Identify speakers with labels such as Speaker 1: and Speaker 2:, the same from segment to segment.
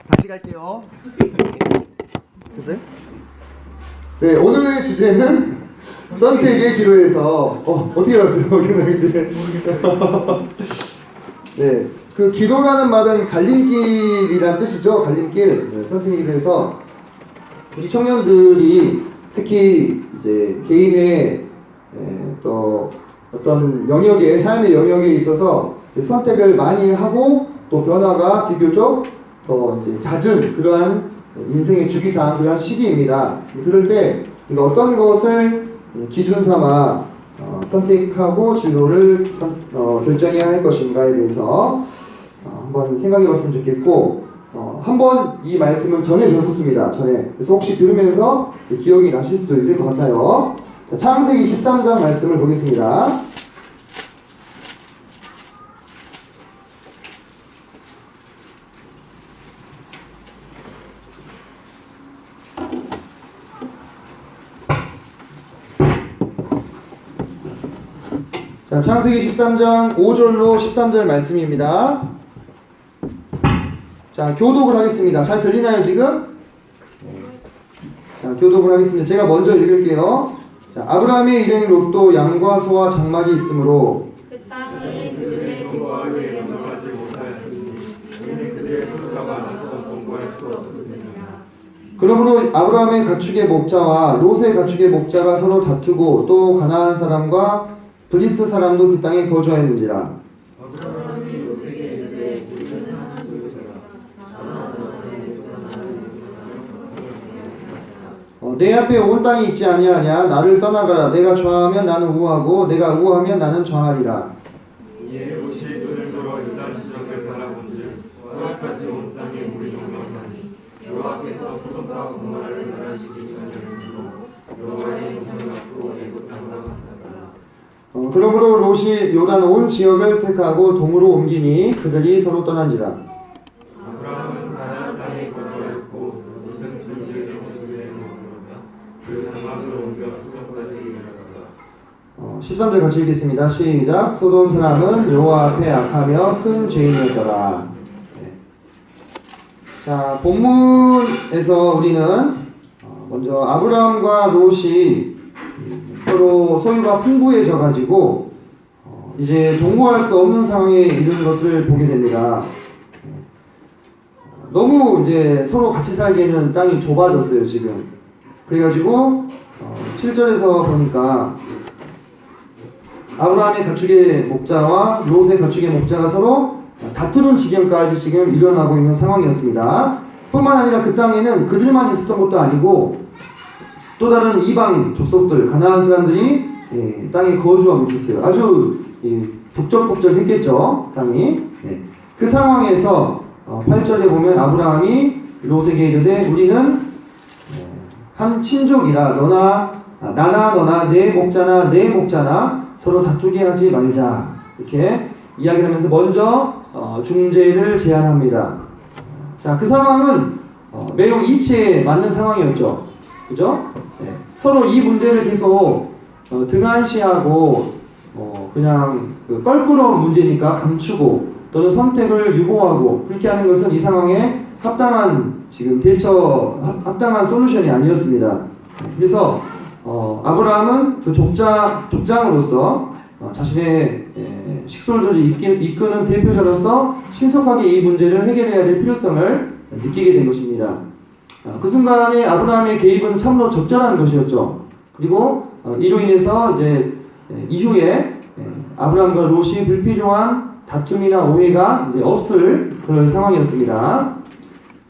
Speaker 1: 다시 갈게요. 됐어요? 네, 오늘의 주제는 선택의 기로에서 어떻게 알았어요? 네, 그 기로라는 말은 갈림길이란 뜻이죠. 갈림길. 네, 선택의 기로에서 우리 청년들이 특히 이제 개인의 또 어떤 영역에 삶의 영역에 있어서 선택을 많이 하고 또 변화가 비교적 더 이제 잦은 그러한 인생의 주기상 그러한 시기입니다. 그럴 때 어떤 것을 기준 삼아 선택하고 진로를 결정해야 할 것인가에 대해서 한번 생각해 봤으면 좋겠고 한번 이 말씀을 전해줬었습니다. 전에. 그래서 혹시 들으면서 기억이 나실 수도 있을 것 같아요. 자, 창세기 13장 말씀을 보겠습니다. 자, 창세기 13장 5절로 13절 말씀입니다. 자, 교독을 하겠습니다. 잘 들리나요, 지금? 자, 교독을 하겠습니다. 제가 먼저 읽을게요. 자, 아브라함의 일행 롯도 양과 소와 장막이 있으므로
Speaker 2: 그 땅에 그들의 공부하기에 건너가지 못하였으니 이는 그들의 소수가 많아서 공부할 수 없었습니다.
Speaker 1: 그러므로 아브라함의 가축의 목자와 롯의 가축의 목자가 서로 다투고 또 가나안 사람과 브리스 사람도 그 땅에 거주하였는지라.
Speaker 2: 아브라함이 롯에게 이르되 우리는 한 집이라
Speaker 1: 내 앞에 온 땅이 있지 아니하냐. 나를 떠나가라. 내가 좌하면 나는 우하고 내가 우하면 나는 좌하리라.
Speaker 2: 이에 롯이 눈을 들어 유다 지역을 바라본즉 서까지 온 땅에 물이 넉넉하니 여호와께서 소돔과 고모라를 멸하시기 전이었으므로 여호와의 영광 앞으로 애굽 땅과 같았더라.
Speaker 1: 그러므로 롯이 요단 온 지역을 택하고 동으로 옮기니 그들이 서로 떠난지라.
Speaker 2: 아브라함은 가나안 땅에 거주하였고 롯은 그 지역에 거주해 머무르며 그 장막을 옮겨 소돔까지 이르렀다.
Speaker 1: 13절 같이 읽겠습니다. 시작. 소돔 사람은 여호와 앞에 악하며 큰 죄인이었더라. 네. 자, 본문에서 우리는 먼저 아브라함과 롯이 서로 소유가 풍부해져 가지고 이제 동거할 수 없는 상황에 이른 것을 보게 됩니다. 너무 이제 서로 같이 살기에는 땅이 좁아졌어요, 지금. 그래가지고 7절에서 보니까 아브라함의 가축의 목자와 롯의 가축의 목자가 서로 다투는 지경까지 지금 일어나고 있는 상황이었습니다. 뿐만 아니라 그 땅에는 그들만 있었던 것도 아니고 또 다른 이방 족속들, 가나안 사람들이 땅에 거주하고 있었어요. 아주 북적북적했겠죠, 땅이. 그 상황에서 8절에 보면 아브라함이 롯에게 이르되 우리는 한 친족이라 나나 너나 내 목자나 내 목자나 서로 다투게 하지 말자. 이렇게 이야기를 하면서 먼저 중재를 제안합니다. 자, 그 상황은 매우 이치에 맞는 상황이었죠. 그죠? 네. 서로 이 문제를 계속 등한시하고 그냥 껄끄러운 문제니까 감추고 또는 선택을 유보하고 그렇게 하는 것은 이 상황에 합당한 지금 합당한 솔루션이 아니었습니다. 그래서 아브라함은 그 족장으로서 자신의 식솔들을 이끄는 대표자로서 신속하게 이 문제를 해결해야 될 필요성을 느끼게 된 것입니다. 그 순간에 아브라함의 개입은 참으로 적절한 것이었죠. 그리고 이로 인해서 이제 이후에 아브라함과 롯이 불필요한 다툼이나 오해가 이제 없을 그런 상황이었습니다.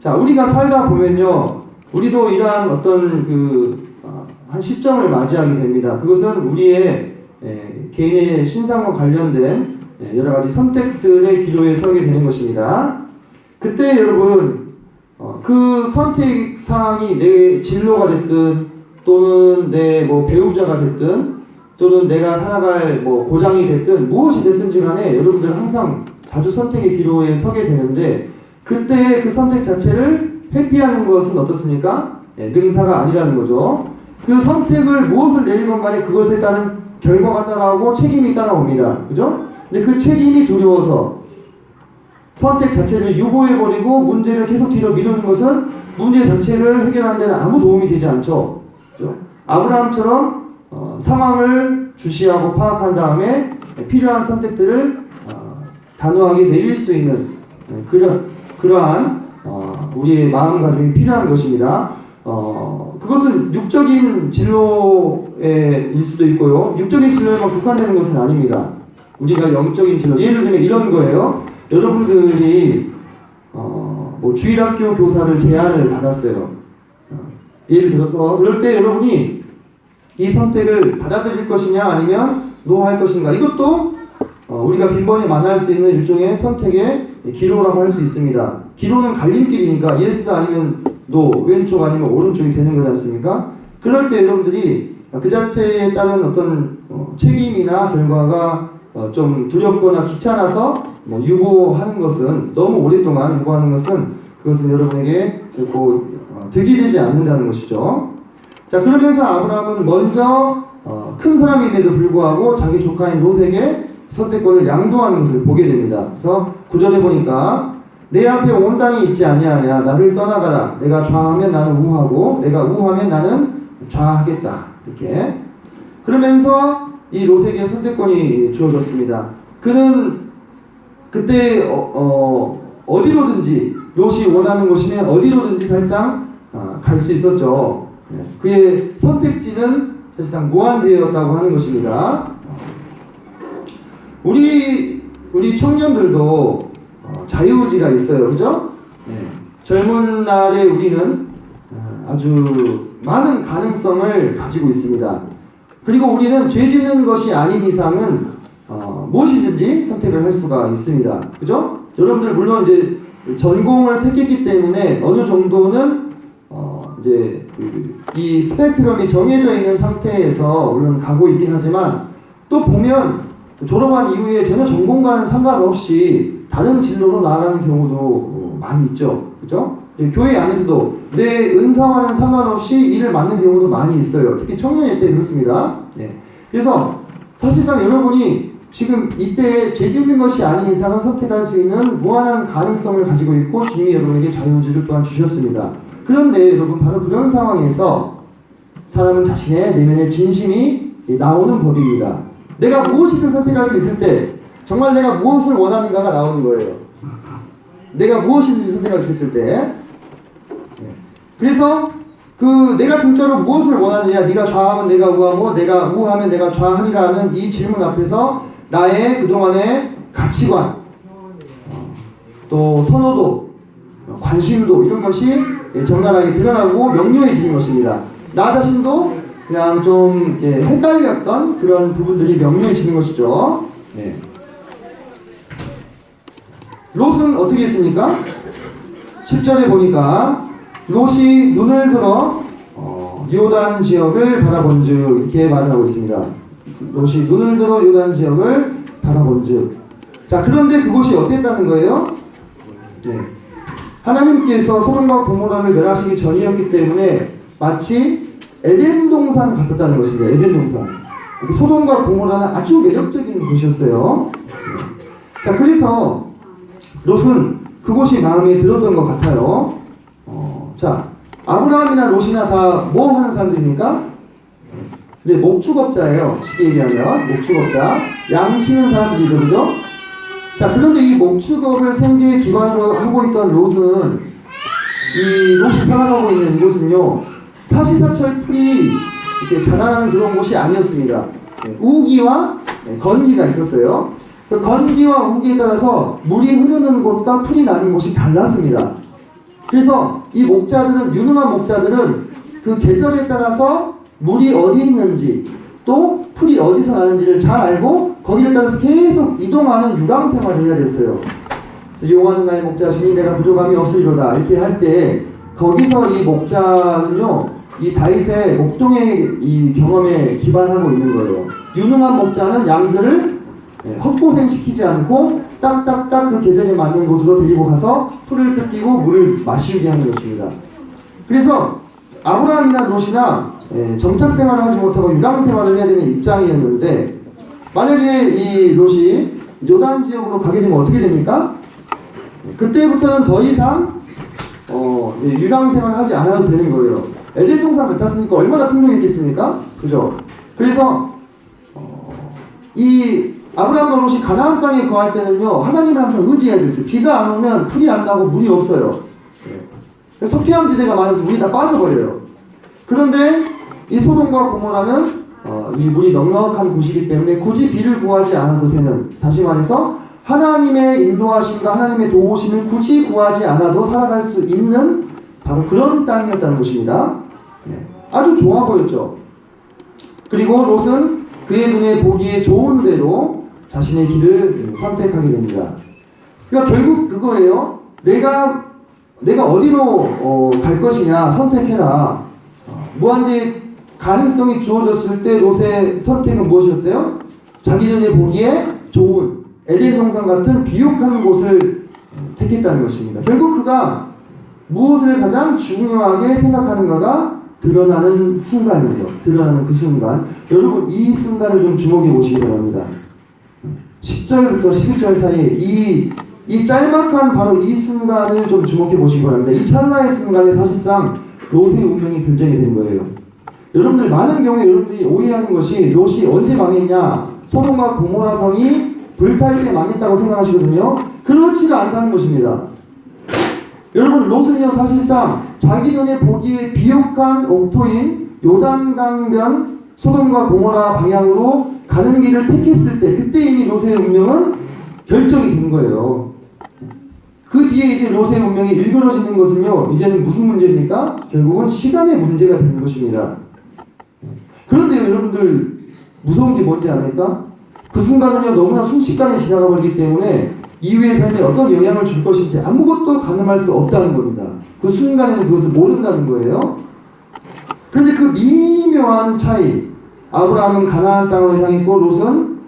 Speaker 1: 자, 우리가 살다 보면요, 우리도 이러한 어떤 한 시점을 맞이하게 됩니다. 그것은 우리의 개인의 신상과 관련된 여러 가지 선택들의 기로에 서게 되는 것입니다. 그때 여러분 그 선택 사항이 내 진로가 됐든 또는 내 배우자가 됐든 또는 내가 살아갈 고장이 됐든 무엇이 됐든지 간에 여러분들 항상 자주 선택의 기로에 서게 되는데 그때 그 선택 자체를 회피하는 것은 어떻습니까? 능사가 아니라는 거죠. 그 선택을 무엇을 내리건 간에 그것에 따른 결과가 따라오고 책임이 따라옵니다. 그죠? 근데 그 책임이 두려워서 선택 자체를 유보해버리고 문제를 계속 뒤로 미루는 것은 문제 자체를 해결하는 데는 아무 도움이 되지 않죠. 그렇죠? 아브라함처럼 상황을 주시하고 파악한 다음에 필요한 선택들을 단호하게 내릴 수 있는 그러한 우리의 마음가짐이 필요한 것입니다. 그것은 육적인 진로일 수도 있고요. 육적인 진로에만 국한되는 것은 아닙니다. 우리가 영적인 진로, 예를 들면 이런 거예요. 여러분들이 뭐 주일학교 교사를 제안을 받았어요. 예를 들어서 그럴 때 여러분이 이 선택을 받아들일 것이냐 아니면 노 할 것인가, 이것도 우리가 빈번히 만날 수 있는 일종의 선택의 기로라고 할 수 있습니다. 기로는 갈림길이니까 예스 아니면 노, 왼쪽 아니면 오른쪽이 되는 거지 않습니까? 그럴 때 여러분들이 그 자체에 따른 어떤 책임이나 결과가 좀 두렵거나 귀찮아서 유보하는 것은, 너무 오랫동안 유보하는 것은 그것은 여러분에게 결코 득이 되지 않는다는 것이죠. 자, 그러면서 아브라함은 먼저 큰 사람임에도 불구하고 자기 조카인 롯에게 선택권을 양도하는 것을 보게 됩니다. 그래서 9절에 보니까 내 앞에 온 땅이 있지 아니하냐, 나를 떠나가라. 내가 좌하면 나는 우하고 내가 우하면 나는 좌하겠다. 이렇게 그러면서 이 롯에게 선택권이 주어졌습니다. 그는 그때 어디로든지, 롯이 원하는 곳이면 어디로든지 사실상 갈 수 있었죠. 그의 선택지는 사실상 무한되었다고 하는 것입니다. 우리 청년들도 자유의지가 있어요. 그죠? 젊은 날에 우리는 아주 많은 가능성을 가지고 있습니다. 그리고 우리는 죄 짓는 것이 아닌 이상은 무엇이든지 선택을 할 수가 있습니다. 그죠? 여러분들 물론 이제 전공을 택했기 때문에 어느 정도는 이제 이 스펙트럼이 정해져 있는 상태에서 물론 가고 있긴 하지만, 또 보면 졸업한 이후에 전혀 전공과는 상관없이 다른 진로로 나아가는 경우도 많이 있죠. 그죠? 교회 안에서도 내 은사와는 상관없이 일을 맡는 경우도 많이 있어요. 특히 청년일 때 그렇습니다. 그래서 사실상 여러분이 지금 이때 죄 짓는 것이 아닌 이상은 선택할 수 있는 무한한 가능성을 가지고 있고, 주님이 여러분에게 자유의지를 또한 주셨습니다. 그런데 여러분, 바로 그런 상황에서 사람은 자신의 내면의 진심이 나오는 법입니다. 내가 무엇이든 선택할 수 있을 때 정말 내가 무엇을 원하는가가 나오는 거예요. 내가 무엇이든지 선택할 수 있을 때. 그래서 내가 진짜로 무엇을 원하느냐, 네가 좌하면 내가 우하고 내가 우하면 내가 좌하리라는 이 질문 앞에서 나의 그동안의 가치관, 또 선호도, 관심도, 이런 것이 적나라하게 드러나고 명료해지는 것입니다. 나 자신도 그냥 좀 헷갈렸던 그런 부분들이 명료해지는 것이죠. 롯은 어떻게 했습니까? 10절에 보니까 롯이 눈을 들어 요단 지역을 바라본즉, 이렇게 말을 하고 있습니다. 롯이 눈을 들어 요단 지역을 바라본즉. 자, 그런데 그곳이 어땠다는 거예요? 하나님께서 소돔과 고모라를 멸하시기 전이었기 때문에 마치 에덴 동산 같았다는 것입니다. 에덴 동산. 소돔과 고모라는 아주 매력적인 곳이었어요. 자, 그래서 롯은 그곳이 마음에 들었던 것 같아요. 자, 아브라함이나 롯이나 다 뭐 하는 사람들입니까? 이제 목축업자예요. 쉽게 얘기하면 목축업자, 양 치는 사람들이죠, 그죠? 자, 그런데 이 목축업을 생계의 기반으로 하고 있던 롯은, 이 롯이 살아가고 있는 이곳은요, 사시사철 풀이 이렇게 자라나는 그런 곳이 아니었습니다. 우기와 건기가 있었어요. 그 건기와 우기에 따라서 물이 흐르는 곳과 풀이 나는 곳이 달랐습니다. 그래서 이 목자들은, 유능한 목자들은 그 계절에 따라서 물이 어디 있는지 또 풀이 어디서 나는지를 잘 알고 거기를 따라서 계속 이동하는 유랑 생활을 해야 됐어요. 여호와는 나의 목자시니 내가 부족함이 없으리로다, 이렇게 할 때 거기서 이 목자는요, 이 다윗의 목동의 이 경험에 기반하고 있는 거예요. 유능한 목자는 양들을 헛고생시키지 않고 딱딱딱 그 계절에 맞는 곳으로 데리고 가서 풀을 뜯기고 물을 마시게 하는 것입니다. 그래서 아브라함이나 롯이나 정착 생활을 하지 못하고 유랑 생활을 해야 되는 입장이었는데, 만약에 이 롯이 요단 지역으로 가게 되면 어떻게 됩니까? 그때부터는 더 이상 유랑생활 하지 않아도 되는 거예요. 에덴 동산 같았으니까 얼마나 풍족했겠습니까? 그죠? 그래서 이 아브라함과 롯이 가나안 땅에 거할 때는요, 하나님을 항상 의지해야 됐어요. 비가 안 오면 풀이 안 나고 물이 없어요. 석회암지대가 많아서 물이 다 빠져버려요. 그런데 이 소돔과 고모라는 이 물이 넉넉한 곳이기 때문에 굳이 비를 구하지 않아도 되는, 다시 말해서 하나님의 인도하심과 하나님의 도우심을 굳이 구하지 않아도 살아갈 수 있는 바로 그런 땅이었다는 것입니다. 아주 좋아 보였죠. 그리고 롯은 그의 눈에 보기에 좋은 대로 자신의 길을 선택하게 됩니다. 그러니까 결국 그거예요. 내가 어디로 갈 것이냐 선택해라. 무한대 가능성이 주어졌을 때 롯의 선택은 무엇이었어요? 자기 눈에 보기에 좋은 에덴 동산 같은 비옥한 곳을 택했다는 것입니다. 결국 그가 무엇을 가장 중요하게 생각하는가가 드러나는 순간이에요. 드러나는 그 순간. 여러분 이 순간을 좀 주목해 보시기 바랍니다. 10절부터 11절 사이에 이 짤막한 바로 이 순간을 좀 주목해 보시기 바랍니다. 이 찰나의 순간에 사실상 롯의 운명이 결정이 된 거예요. 여러분들 많은 경우에 여러분들이 오해하는 것이 롯이 언제 망했냐, 소돔과 고모라 성이 불탈 때 망했다고 생각하시거든요. 그렇지가 않다는 것입니다. 여러분 롯은요 사실상 자기 눈에 보기에 비옥한 옥토인 요단강변 소돔과 고모라 방향으로 가는 길을 택했을 때 그때 이미 롯의 운명은 결정이 된 거예요. 그 뒤에 이제 롯의 운명이 일그러지는 것은요 이제는 무슨 문제입니까? 결국은 시간의 문제가 되는 것입니다. 그런데 여러분들 무서운 게 뭔지 압니까? 그 순간은요 너무나 순식간에 지나가 버리기 때문에 이후의 삶에 어떤 영향을 줄 것인지 아무것도 가늠할 수 없다는 겁니다. 그 순간에는 그것을 모른다는 거예요. 그런데 그 미묘한 차이, 아브라함은 가나안 땅으로 향했고 롯은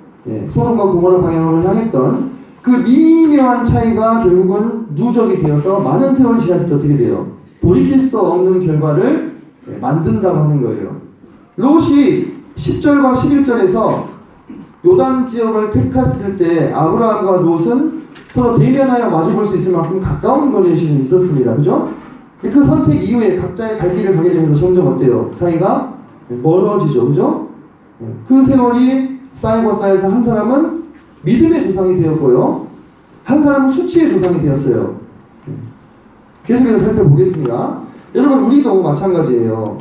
Speaker 1: 소돔과 고모라 방향으로 향했던 그 미묘한 차이가 결국은 누적이 되어서 많은 세월이 지났을 때 어떻게 돼요? 돌이킬 수 없는 결과를 만든다고 하는 거예요. 롯이 10절과 11절에서 요단 지역을 택했을 때 아브라함과 롯은 서로 대면하여 마주볼 수 있을 만큼 가까운 거리에 지금 있었습니다. 그죠? 그 선택 이후에 각자의 갈 길을 가게 되면서 점점 어때요? 사이가 멀어지죠. 그죠? 그 세월이 쌓이고 쌓여서 한 사람은 믿음의 조상이 되었고요. 한 사람은 수치의 조상이 되었어요. 계속해서 살펴보겠습니다. 여러분 우리도 마찬가지예요.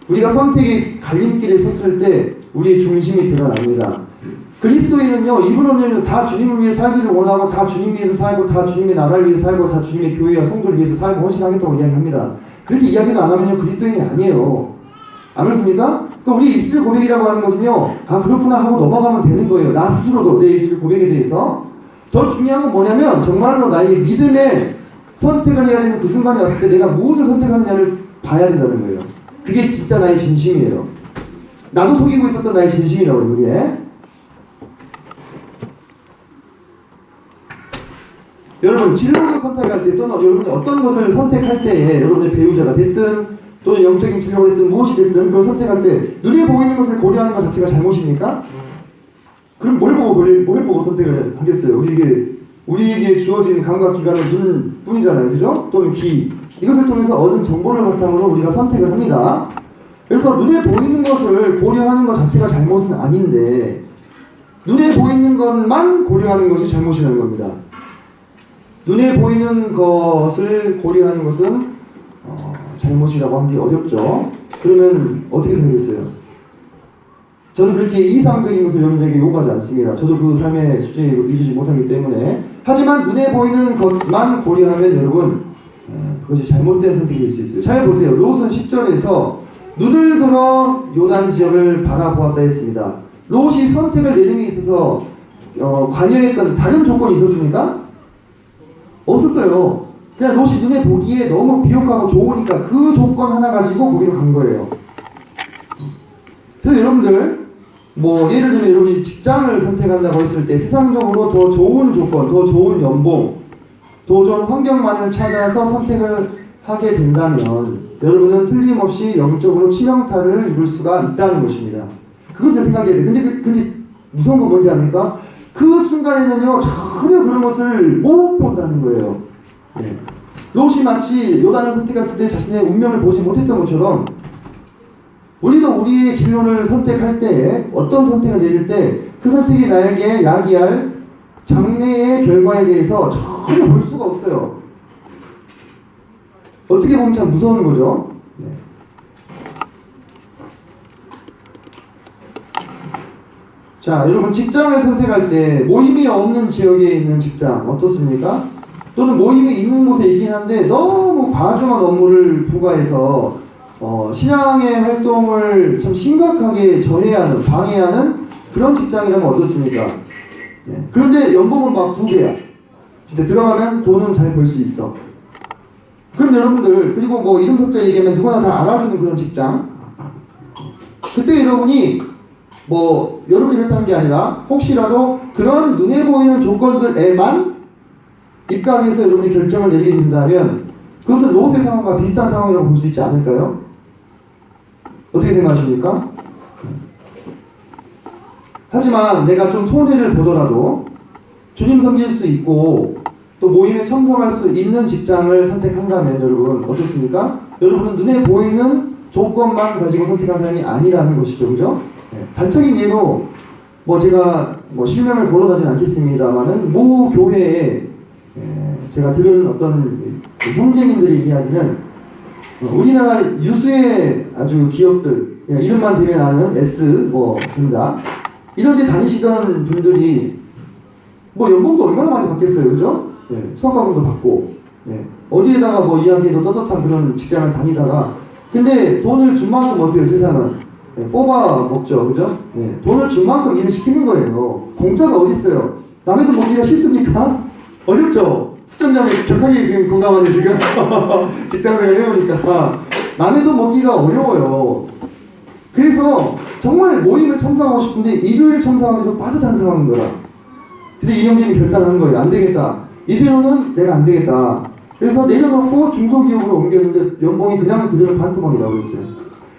Speaker 1: 우리가 선택의 갈림길에 섰을 때 우리의 중심이 드러납니다. 그리스도인은요, 이분은요, 다 주님을 위해 살기를 원하고, 다 주님 위해서 살고, 다 주님의 나라를 위해서 살고, 다 주님의 교회와 성도를 위해서 살고, 헌신하겠다고 이야기합니다. 그렇게 이야기도 안 하면요, 그리스도인이 아니에요. 안 그렇습니까? 그러니까 우리 입술 고백이라고 하는 것은요, 아, 그렇구나 하고 넘어가면 되는 거예요. 나 스스로도 내 입술 고백에 대해서. 더 중요한 건 뭐냐면, 정말로 나의 믿음의 선택을 해야 되는 그 순간이 왔을 때 내가 무엇을 선택하느냐를 봐야 된다는 거예요. 그게 진짜 나의 진심이에요. 나도 속이고 있었던 나의 진심이라고 그게. 여러분 진로를 선택할 때 또는 여러분이 어떤 것을 선택할 때에 여러분의 배우자가 됐든 또는 영적인 진로가 됐든 무엇이 됐든 그걸 선택할 때 눈에 보이는 것을 고려하는 것 자체가 잘못입니까? 그럼 뭘 보고 선택을 하겠어요? 우리에게 주어진 감각 기관은 눈뿐이잖아요, 그죠? 또는 귀. 이것을 통해서 얻은 정보를 바탕으로 우리가 선택을 합니다. 그래서 눈에 보이는 것을 고려하는 것 자체가 잘못은 아닌데 눈에 보이는 것만 고려하는 것이 잘못이라는 겁니다. 눈에 보이는 것을 고려하는 것은 잘못이라고 하기 어렵죠. 그러면 어떻게 생겼어요? 저는 그렇게 이상적인 것을 여러분에게 요구하지 않습니다. 저도 그 삶의 수준에 이르지 못하기 때문에. 하지만 눈에 보이는 것만 고려하면 여러분 그것이 잘못된 선택일 수 있어요. 잘 보세요. 롯은 10절에서 눈을 들어 요단 지역을 바라보았다 했습니다. 롯이 선택을 내림에 있어서 관여했던 다른 조건이 있었습니까? 없었어요. 그냥 롯이 눈에 보기에 너무 비옥하고 좋으니까 그 조건 하나 가지고 거기로 간 거예요. 그래서 여러분들 예를 들면 여러분이 직장을 선택한다고 했을 때 세상적으로 더 좋은 조건, 더 좋은 연봉, 더 좋은 환경만을 찾아서 선택을 하게 된다면 여러분은 틀림없이 영적으로 치명타를 입을 수가 있다는 것입니다. 그것을 생각해야 돼요. 근데 무서운 건 뭔지 압니까? 그 순간에는요 전혀 그런 것을 못 본다는 거예요. 네. 롯이 마치 요단을 선택했을 때 자신의 운명을 보지 못했던 것처럼 우리도 우리의 진로를 선택할 때 어떤 선택을 내릴 때 그 선택이 나에게 야기할 장래의 결과에 대해서 전혀 볼 수가 없어요. 어떻게 보면 참 무서운 거죠. 네. 자, 여러분 직장을 선택할 때 모임이 없는 지역에 있는 직장 어떻습니까? 또는 모임이 있는 곳에 있긴 한데 너무 과중한 업무를 부과해서 신앙의 활동을 참 심각하게 저해하는, 방해하는 그런 직장이라면 어떻습니까? 네. 그런데 연봉은 막 2배야. 진짜 들어가면 돈은 잘 벌 수 있어. 그럼 여러분들, 그리고 뭐 이름 석자 얘기하면 누구나 다 알아주는 그런 직장. 그때 여러분이 뭐 여러분이 그렇다는 게 아니라 혹시라도 그런 눈에 보이는 조건들에만 입각해서 여러분이 결정을 내리게 된다면 그것은 롯의 상황과 비슷한 상황이라고 볼 수 있지 않을까요? 어떻게 생각하십니까? 하지만 내가 좀 손해를 보더라도 주님 섬길 수 있고 또 모임에 참석할 수 있는 직장을 선택한다면 여러분 어떻습니까? 여러분은 눈에 보이는 조건만 가지고 선택한 사람이 아니라는 것이죠. 그죠? 네. 단적인 예로 뭐 제가 뭐 실명을 거론하진 않겠습니다만은 모 교회에 제가 들은 어떤 형제님들의 이야기는 우리나라 유수의 아주 기업들 이름만 대면 아는 S 뭐 등다 이런 데 다니시던 분들이 뭐 연봉도 얼마나 많이 받겠어요, 그죠? 네, 성과금도 받고 어디에다가 뭐 이야기해도 떳떳한 그런 직장을 다니다가 근데 돈을 준 만큼 어때요, 세상은? 뽑아 먹죠, 그죠? 돈을 준 만큼 일을 시키는 거예요. 공짜가 어디 있어요? 남의 돈 먹기가 싫습니까? 어렵죠? 시청자분 격하게 지금 공감하네 지금 직장생활 해보니까 남의 돈 먹기가 어려워요. 그래서 정말 모임을 참석하고 싶은데 일요일 참석하기도 빠듯한 상황인 거야. 근데 이 형님이 결단한 거예요. 안 되겠다. 이대로는 내가 안 되겠다. 그래서 내려놓고 중소기업으로 옮겼는데 연봉이 그냥 그대로 반토막이 나오고 있어요.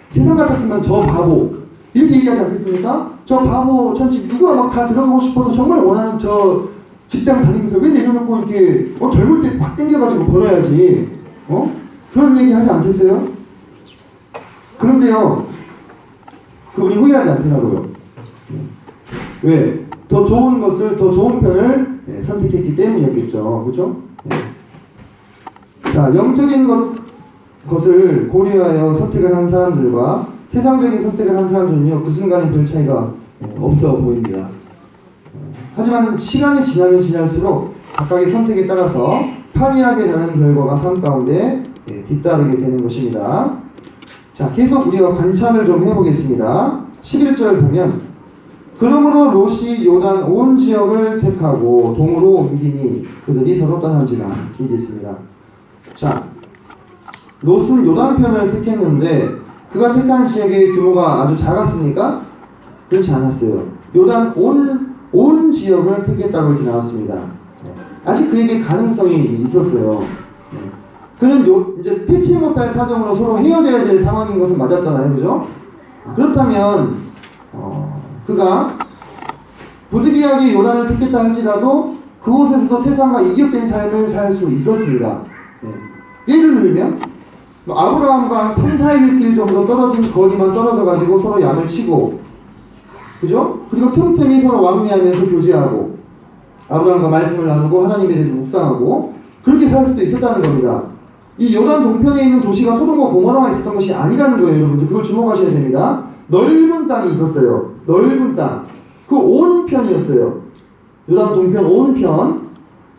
Speaker 1: 세상 같았으면 저 바보 이렇게 얘기하지 않겠습니까? 저 바보 천지 누가 막 다 들어가고 싶어서 정말 원하는 저 직장 다니면서 왜 내려놓고 이렇게 젊을 때 막 땡겨가지고 벌어야지 그런 얘기 하지 않겠어요? 그런데요 그분이 후회하지 않더라고요. 왜? 더 좋은 것을 더 좋은 편을 선택했기 때문이었겠죠. 그죠? 자, 영적인 것을 고려하여 선택을 한 사람들과 세상적인 선택을 한 사람들은요 그 순간에 별 차이가 없어 보입니다. 하지만 시간이 지나면 지날수록 각각의 선택에 따라서 판이하게 되는 결과가 삶 가운데 뒤따르게 되는 것입니다. 자, 계속 우리가 관찰을 좀 해보겠습니다. 11절 보면 그러므로 롯이 요단 온 지역을 택하고 동으로 옮기니 그들이 서로 떠난지라 이렇게 있습니다. 자, 롯은 요단편을 택했는데 그가 택한 지역의 규모가 아주 작았습니까? 그렇지 않았어요. 요단 온 지역을 택했다고 이렇게 나왔습니다. 아직 그에게 가능성이 있었어요. 그는 이제 피치 못할 사정으로 서로 헤어져야 될 상황인 것은 맞았잖아요, 그죠? 그렇다면 그가 부득이하게 요단을 택했다 할지라도 그곳에서도 세상과 이격된 삶을 살 수 있었습니다. 예를 들면 아브라함과 한 3, 4일 길 정도 떨어진 거리만 떨어져 가지고 서로 양을 치고 그죠? 그리고 틈틈이 서로 왕래하면서 교제하고 아브라함과 말씀을 나누고 하나님에 대해서 묵상하고 그렇게 살 수도 있었다는 겁니다. 이 요단 동편에 있는 도시가 소돔과 고모라만 있었던 것이 아니라는 거예요, 여러분들. 그걸 주목하셔야 됩니다. 넓은 땅이 있었어요. 넓은 땅. 그 온 편이었어요. 요단 동편 온 편.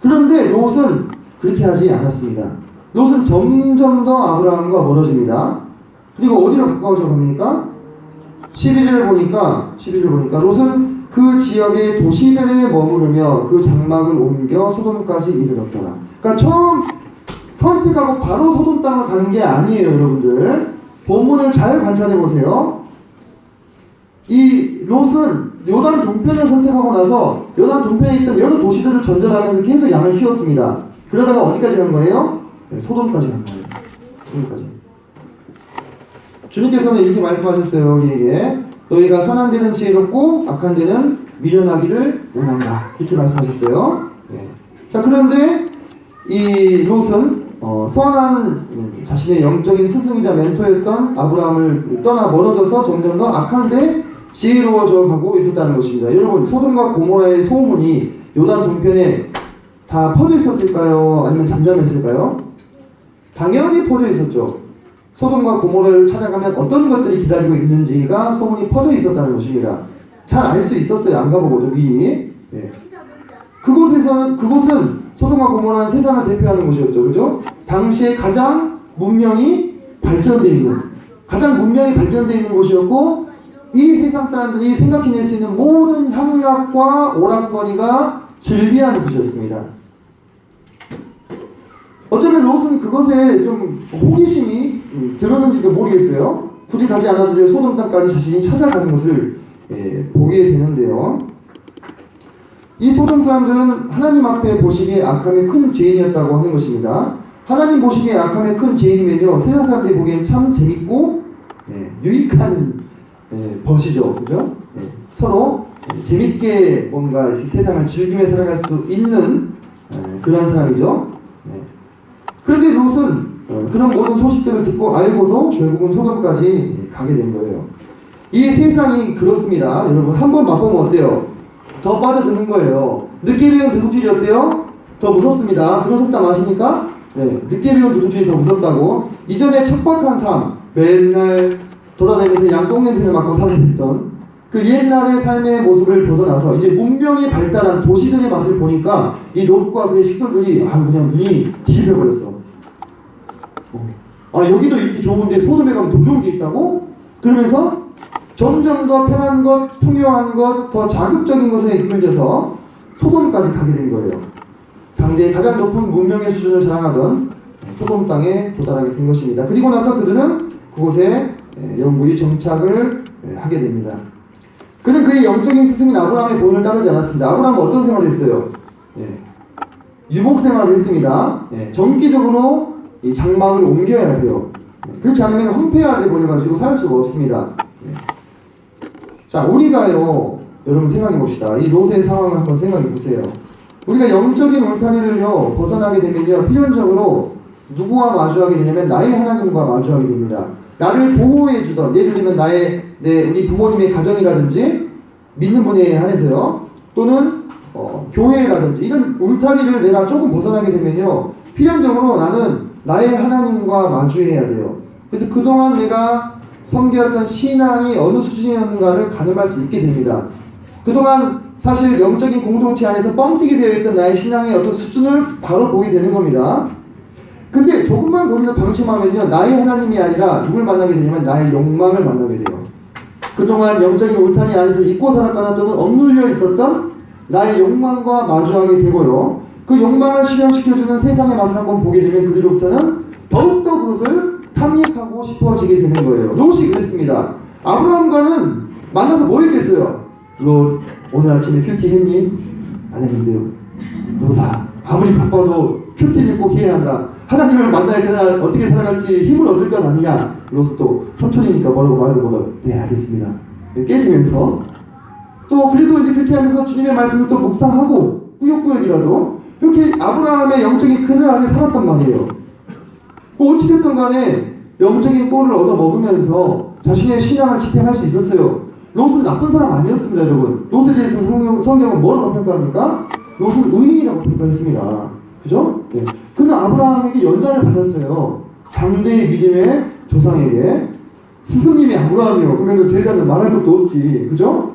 Speaker 1: 그런데 롯은 그렇게 하지 않았습니다. 롯은 점점 더 아브라함과 멀어집니다. 그리고 어디로 가까워져 갑니까? 11절 보니까 롯은 그 지역의 도시들에 머무르며 그 장막을 옮겨 소돔까지 이르렀더라. 그러니까 처음 선택하고 바로 소돔 땅을 가는 게 아니에요, 여러분들. 본문을 잘 관찰해 보세요. 이 롯은 요단 동편을 선택하고 나서 요단 동편에 있던 여러 도시들을 전전하면서 계속 양을 키웠습니다. 그러다가 어디까지 간 거예요? 소돔까지 간 거예요. 소돔까지. 주님께서는 이렇게 말씀하셨어요, 우리에게. 너희가 선한 데는 지혜롭고 악한 데는 미련하기를 원한다. 이렇게 말씀하셨어요. 네. 자, 그런데 이 롯은 선한 자신의 영적인 스승이자 멘토였던 아브라함을 떠나 멀어져서 점점 더 악한데 지혜로워져 가고 있었다는 것입니다. 여러분, 소돔과 고모라의 소문이 요단 동편에 다 퍼져 있었을까요? 아니면 잠잠했을까요? 당연히 퍼져 있었죠. 소돔과 고모라를 찾아가면 어떤 것들이 기다리고 있는지가 소문이 퍼져 있었다는 것입니다. 잘 알 수 있었어요. 안 가보고도 미리. 네. 그곳은 소돔과 고모라는 세상을 대표하는 곳이었죠. 그죠? 당시에 가장 문명이 발전되어 있는 곳이었고, 이 세상 사람들이 생각해낼 수 있는 모든 향락과 오락거리가 즐비하는 곳이었습니다. 어쩌면 롯은 그것에 좀 호기심이 들었는지도 모르겠어요. 굳이 가지 않아도 돼 소돔 땅까지 자신이 찾아가는 것을 보게 되는데요. 이 소돔 사람들은 하나님 앞에 보시기에 악함의 큰 죄인이었다고 하는 것입니다. 하나님 보시기에 악함의 큰 죄인이면요, 세상 사람들이 보기엔 참 재밌고 유익한 벗이죠. 그죠? 서로 재밌게 뭔가 세상을 즐기며 살아갈 수 있는 그런 사람이죠. 그런데 롯은 그런 모든 소식들을 듣고 알고도 결국은 소돔까지 가게 된 거예요. 이 세상이 그렇습니다. 여러분, 한번 맛보면 어때요? 더 빠져드는 거예요. 늦게 배운 도둑질이 어때요? 더 무섭습니다. 그런 속담 아십니까? 늦게 배운 도둑질이 더 무섭다고. 이전에 척박한 삶, 맨날 돌아다니면서 양똥 냄새를 맡고 살아냈던 그 옛날의 삶의 모습을 벗어나서 이제 문명이 발달한 도시들의 맛을 보니까 이 롯과 그의 식솔들이 그냥 눈이 뒤집혀버렸어. 여기도 이렇게 좋은데 소돔에 가면 더 좋은 게 있다고? 그러면서 점점 더 편한 것, 풍요한 것, 더 자극적인 것에 이끌려서 소돔까지 가게 된 거예요. 당대의 가장 높은 문명의 수준을 자랑하던 소돔 땅에 도달하게 된 것입니다. 그리고 나서 그들은 그곳에 영구히 정착을 하게 됩니다. 그는 그의 영적인 스승인 아브라함의 본을 따르지 않았습니다. 아브라함은 어떤 생활을 했어요? 유목 생활을 했습니다. 정기적으로 이 장막을 옮겨야 돼요. 그렇지 않으면 황폐하게 버려가지고 살 수가 없습니다. 자, 우리가요, 여러분 생각해 봅시다. 이 롯의 상황을 한번 생각해 보세요. 우리가 영적인 울타리를요 벗어나게 되면요, 필연적으로 누구와 마주하게 되냐면 나의 하나님과 마주하게 됩니다. 나를 보호해 주던, 예를 들면 우리 부모님의 가정이라든지 믿는 분에 한해서요, 또는 교회라든지 이런 울타리를 내가 조금 벗어나게 되면요, 필연적으로 나는 나의 하나님과 마주해야 돼요. 그래서 그동안 내가 섬겼던 신앙이 어느 수준이었는가를 가늠할 수 있게 됩니다. 그동안 사실 영적인 공동체 안에서 뻥튀기 되어 있던 나의 신앙의 어떤 수준을 바로 보게 되는 겁니다. 근데 조금만 거기서 방심하면요, 나의 하나님이 아니라 누굴 만나게 되냐면 나의 욕망을 만나게 돼요. 그동안 영적인 울타리 안에서 잊고 살았거나 또는 억눌려 있었던 나의 욕망과 마주하게 되고요, 그 욕망을 실현시켜주는 세상의 맛을 한번 보게 되면 그들로부터는 더욱더 그것을 탐닉하고 싶어지게 되는 거예요. 롯이 그랬습니다. 아브라함과는 만나서 뭐 했겠어요? 롯, 오늘 아침에 큐티 했니? 안 했는데요. 롯아, 아무리 바빠도 큐티는 꼭 해야 한다. 하나님을 만나야 그날 어떻게 살아갈지 힘을 얻을 것 아니냐. 롯은 또 삼촌이니까 뭐라고 말도 못하고 네, 알겠습니다. 깨지면서 또 그래도 이제 그렇게 하면서 주님의 말씀을 또 묵상하고 꾸역꾸역이라도 이렇게 아브라함의 영적인 그늘 안에 살았단 말이에요. 어찌됐든 간에 영적인 꼴을 얻어 먹으면서 자신의 신앙을 지탱할 수 있었어요. 롯은 나쁜 사람 아니었습니다, 여러분. 롯에 대해서 성경은 뭐라고 평가합니까? 롯은 의인이라고 평가했습니다. 그죠? 그는 아브라함에게 연단을 받았어요. 당대의 믿음의 조상에게. 스승님이 아브라함이요. 그러면 제자는 말할 것도 없지. 그죠?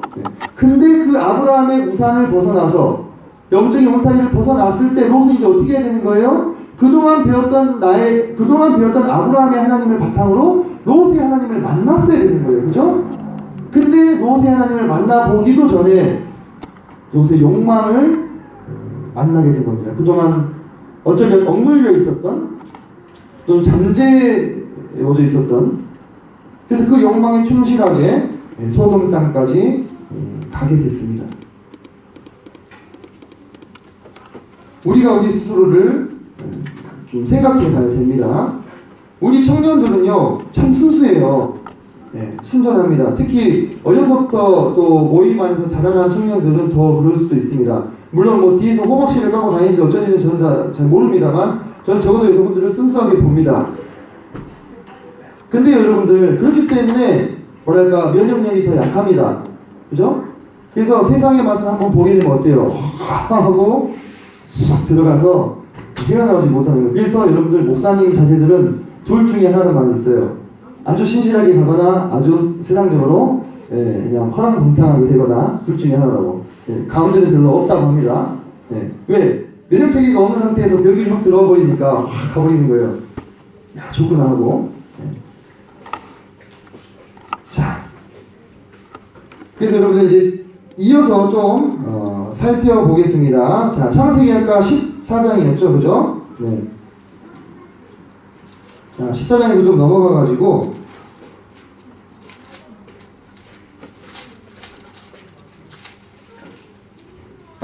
Speaker 1: 근데 그 아브라함의 우산을 벗어나서 영적인 울타리를 벗어났을 때 롯은 이제 어떻게 해야 되는 거예요? 그동안 배웠던 아브라함의 하나님을 바탕으로 롯의 하나님을 만났어야 되는 거예요. 그죠? 근데 롯의 하나님을 만나보기도 전에 롯의 욕망을 만나게 된 겁니다. 그동안 어쩌면 억눌려 있었던, 또는 잠재워져 있었던, 그래서 그 욕망에 충실하게 소돔 땅까지 가게 됐습니다. 우리가 우리 스스로를 좀 생각해 봐야 됩니다. 우리 청년들은요, 참 순수해요. 순전합니다. 특히 어려서부터 또 모임 안에서 자라난 청년들은 더 그럴 수도 있습니다. 물론 뭐 뒤에서 호박씨를 까고 다니는데 어쩐 일인지 저는 다 잘 모릅니다만 저는 적어도 여러분들을 순수하게 봅니다. 근데 여러분들 그렇기 때문에 뭐랄까 면역력이 더 약합니다. 그죠? 그래서 세상의 맛을 한번 보게 되면 어때요? 하고 쑥 들어가서 헤어나오지 못하는 거예요. 그래서 여러분들 목사님 자제들은 둘 중에 하나만 있어요. 아주 신실하게 가거나 아주 세상적으로 그냥 허랑방탕하게 되거나 둘 중에 하나라고. 가운데는 별로 없다고 합니다. 왜? 면역체계가 없는 상태에서 벽이 확 들어와 버리니까 확 가버리는 거예요. 야, 좋구나 하고. 자, 그래서 여러분들 이제 이어서 좀 살펴보겠습니다. 자, 창세기 아까 14장이었죠, 그죠? 네. 자, 14장에서 좀 넘어가가지고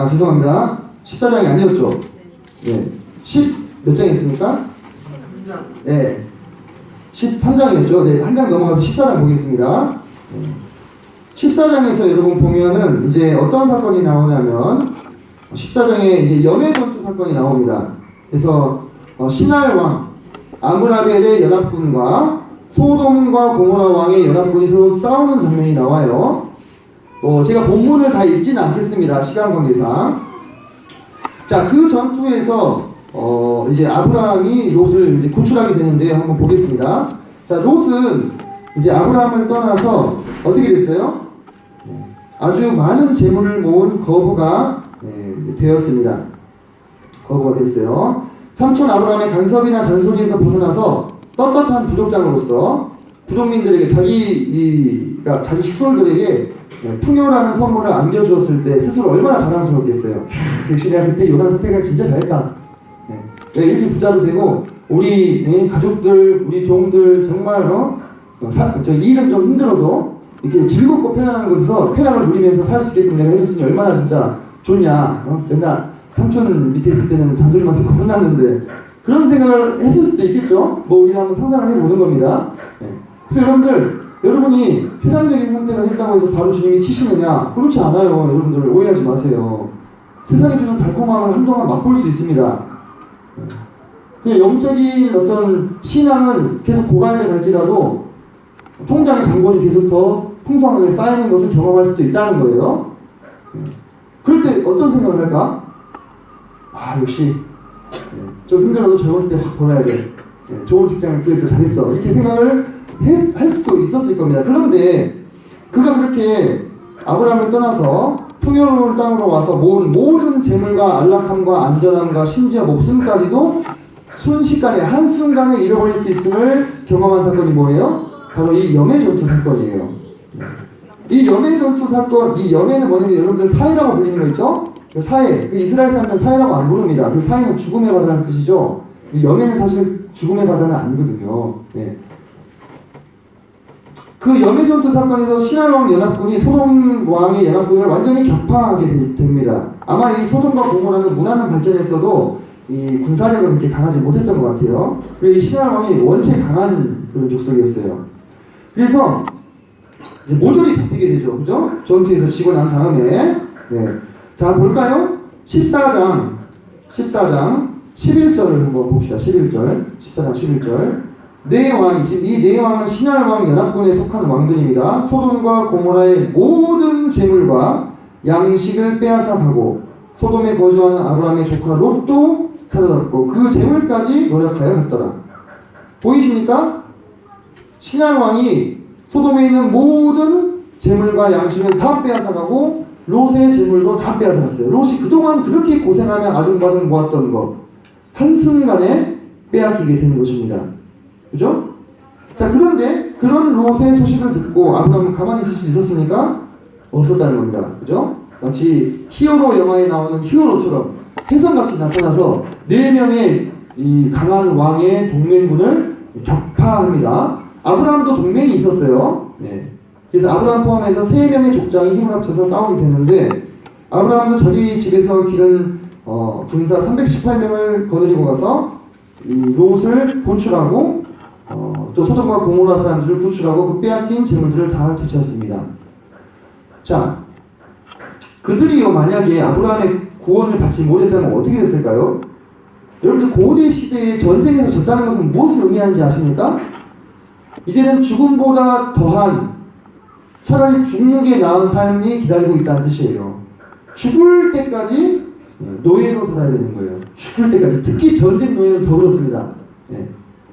Speaker 1: 죄송합니다. 14장이 아니었죠? 네. 10몇 장이었습니까? 네. 13장이었죠? 네, 한 장 넘어가서 14장 보겠습니다. 14장에서 여러분 보면은 이제 어떤 사건이 나오냐면 14장에 이제 염해 전투 사건이 나옵니다. 그래서 신할 왕 아므라벨의 연합군과 소돔과 고모라 왕의 연합군이 서로 싸우는 장면이 나와요. 제가 본문을 다 읽지는 않겠습니다. 시간 관계상. 자, 그 전투에서 이제 아브라함이 롯을 이제 구출하게 되는데 한번 보겠습니다. 자, 롯은 이제 아브라함을 떠나서 어떻게 됐어요? 아주 많은 재물을 모은 거부가 되었습니다. 거부가 됐어요. 삼촌 아브라함의 간섭이나 잔소리에서 벗어나서 떳떳한 부족장으로서 부족민들에게 자기 식솔들에게 풍요라는 선물을 안겨주었을 때 스스로 얼마나 자랑스럽겠어요. 역시 내가 그때 요단 선택을 진짜 잘했다. 내가 이렇게 부자도 되고 우리 가족들, 우리 종들 정말 이 일은 좀 힘들어도 이렇게 즐겁고 편안한 곳에서 쾌락을 누리면서 살 수 있게끔 내가 해줬으니 얼마나 진짜 좋냐. 맨날 삼촌 밑에 있을 때는 잔소리만 듣고 혼났는데 그런 생각을 했을 수도 있겠죠. 뭐 우리가 한번 상상을 해보는 겁니다. 그래서 여러분이 세상적인 선택을 했다고 해서 바로 주님이 치시느냐? 그렇지 않아요. 여러분들 오해하지 마세요. 세상이 주는 달콤함을 한동안 맛볼 수 있습니다. 그냥 영적인 어떤 신앙은 계속 고갈돼 갈지라도 통장의 잔고는 계속 더 풍성하게 쌓이는 것을 경험할 수도 있다는 거예요. 그럴 때 어떤 생각을 할까? 역시 좀 힘들어도 젊었을 때 확 벌어야 돼. 좋은 직장을 구해서 잘했어. 이렇게 생각을 할 수도 있었을 겁니다. 그런데 그가 그렇게 아브라함을 떠나서 풍요로운 땅으로 와서 모은 모든 재물과 안락함과 안전함과 심지어 목숨까지도 순식간에 한순간에 잃어버릴 수 있음을 경험한 사건이 뭐예요? 바로 이 염해 전투 사건이에요. 이 염해 전투 사건, 이 염해는 뭐냐면 여러분들 사해라고 불리는 거 있죠? 그 사해, 이스라엘 사람들은 사해라고 안 부릅니다. 그 사해는 죽음의 바다라는 뜻이죠. 이 염해는 사실 죽음의 바다는 아니거든요. 그 염해 전투 사건에서 신할 왕 연합군이 소돔 왕의 연합군을 완전히 격파하게 됩니다. 아마 이 소돔과 고모라는 문화는 발전했어도 이 군사력은 그렇게 강하지 못했던 것 같아요. 이 신할 왕이 원체 강한 그런 족속이었어요. 그래서 이제 모조리 잡히게 되죠. 그죠? 전투에서 지고 난 다음에. 자, 볼까요? 14장 11절을 한번 봅시다. 11절. 14장 11절. 네 왕이지. 이 네 왕은 신할 왕 연합군에 속한 왕들입니다. 소돔과 고모라의 모든 재물과 양식을 빼앗아 가고 소돔에 거주하는 아브라함의 조카 롯도 사로잡고 그 재물까지 노력하여 갔더라. 보이십니까? 신할 왕이 소돔에 있는 모든 재물과 양식을 다 빼앗아가고 롯의 재물도 다 빼앗아갔어요. 롯이 그동안 그렇게 고생하며 아등바등 모았던 것 한순간에 빼앗기게 되는 것입니다. 그죠? 자, 그런데 그런 롯의 소식을 듣고 아브라함은 가만히 있을 수 있었습니까? 없었다는 겁니다. 그죠? 마치 히어로 영화에 나오는 히어로처럼 혜성같이 나타나서 4명의 이 강한 왕의 동맹군을 격파합니다. 아브라함도 동맹이 있었어요. 그래서 아브라함 포함해서 3명의 족장이 힘을 합쳐서 싸우게 되는데 아브라함도 자기 집에서 기른 군사 318명을 거느리고 가서 이 롯을 구출하고 또 소돔과 고모라 사람들을 구출하고 그 빼앗긴 재물들을 다 되찾습니다. 자, 그들이요 만약에 아브라함의 구원을 받지 못했다면 어떻게 됐을까요? 여러분들 고대 시대에 전쟁에서 졌다는 것은 무엇을 의미하는지 아십니까? 이제는 죽음보다 더한 차라리 죽는 게 나은 삶이 기다리고 있다는 뜻이에요. 죽을 때까지 노예로 살아야 되는 거예요. 죽을 때까지. 특히 전쟁 노예는 더 그렇습니다.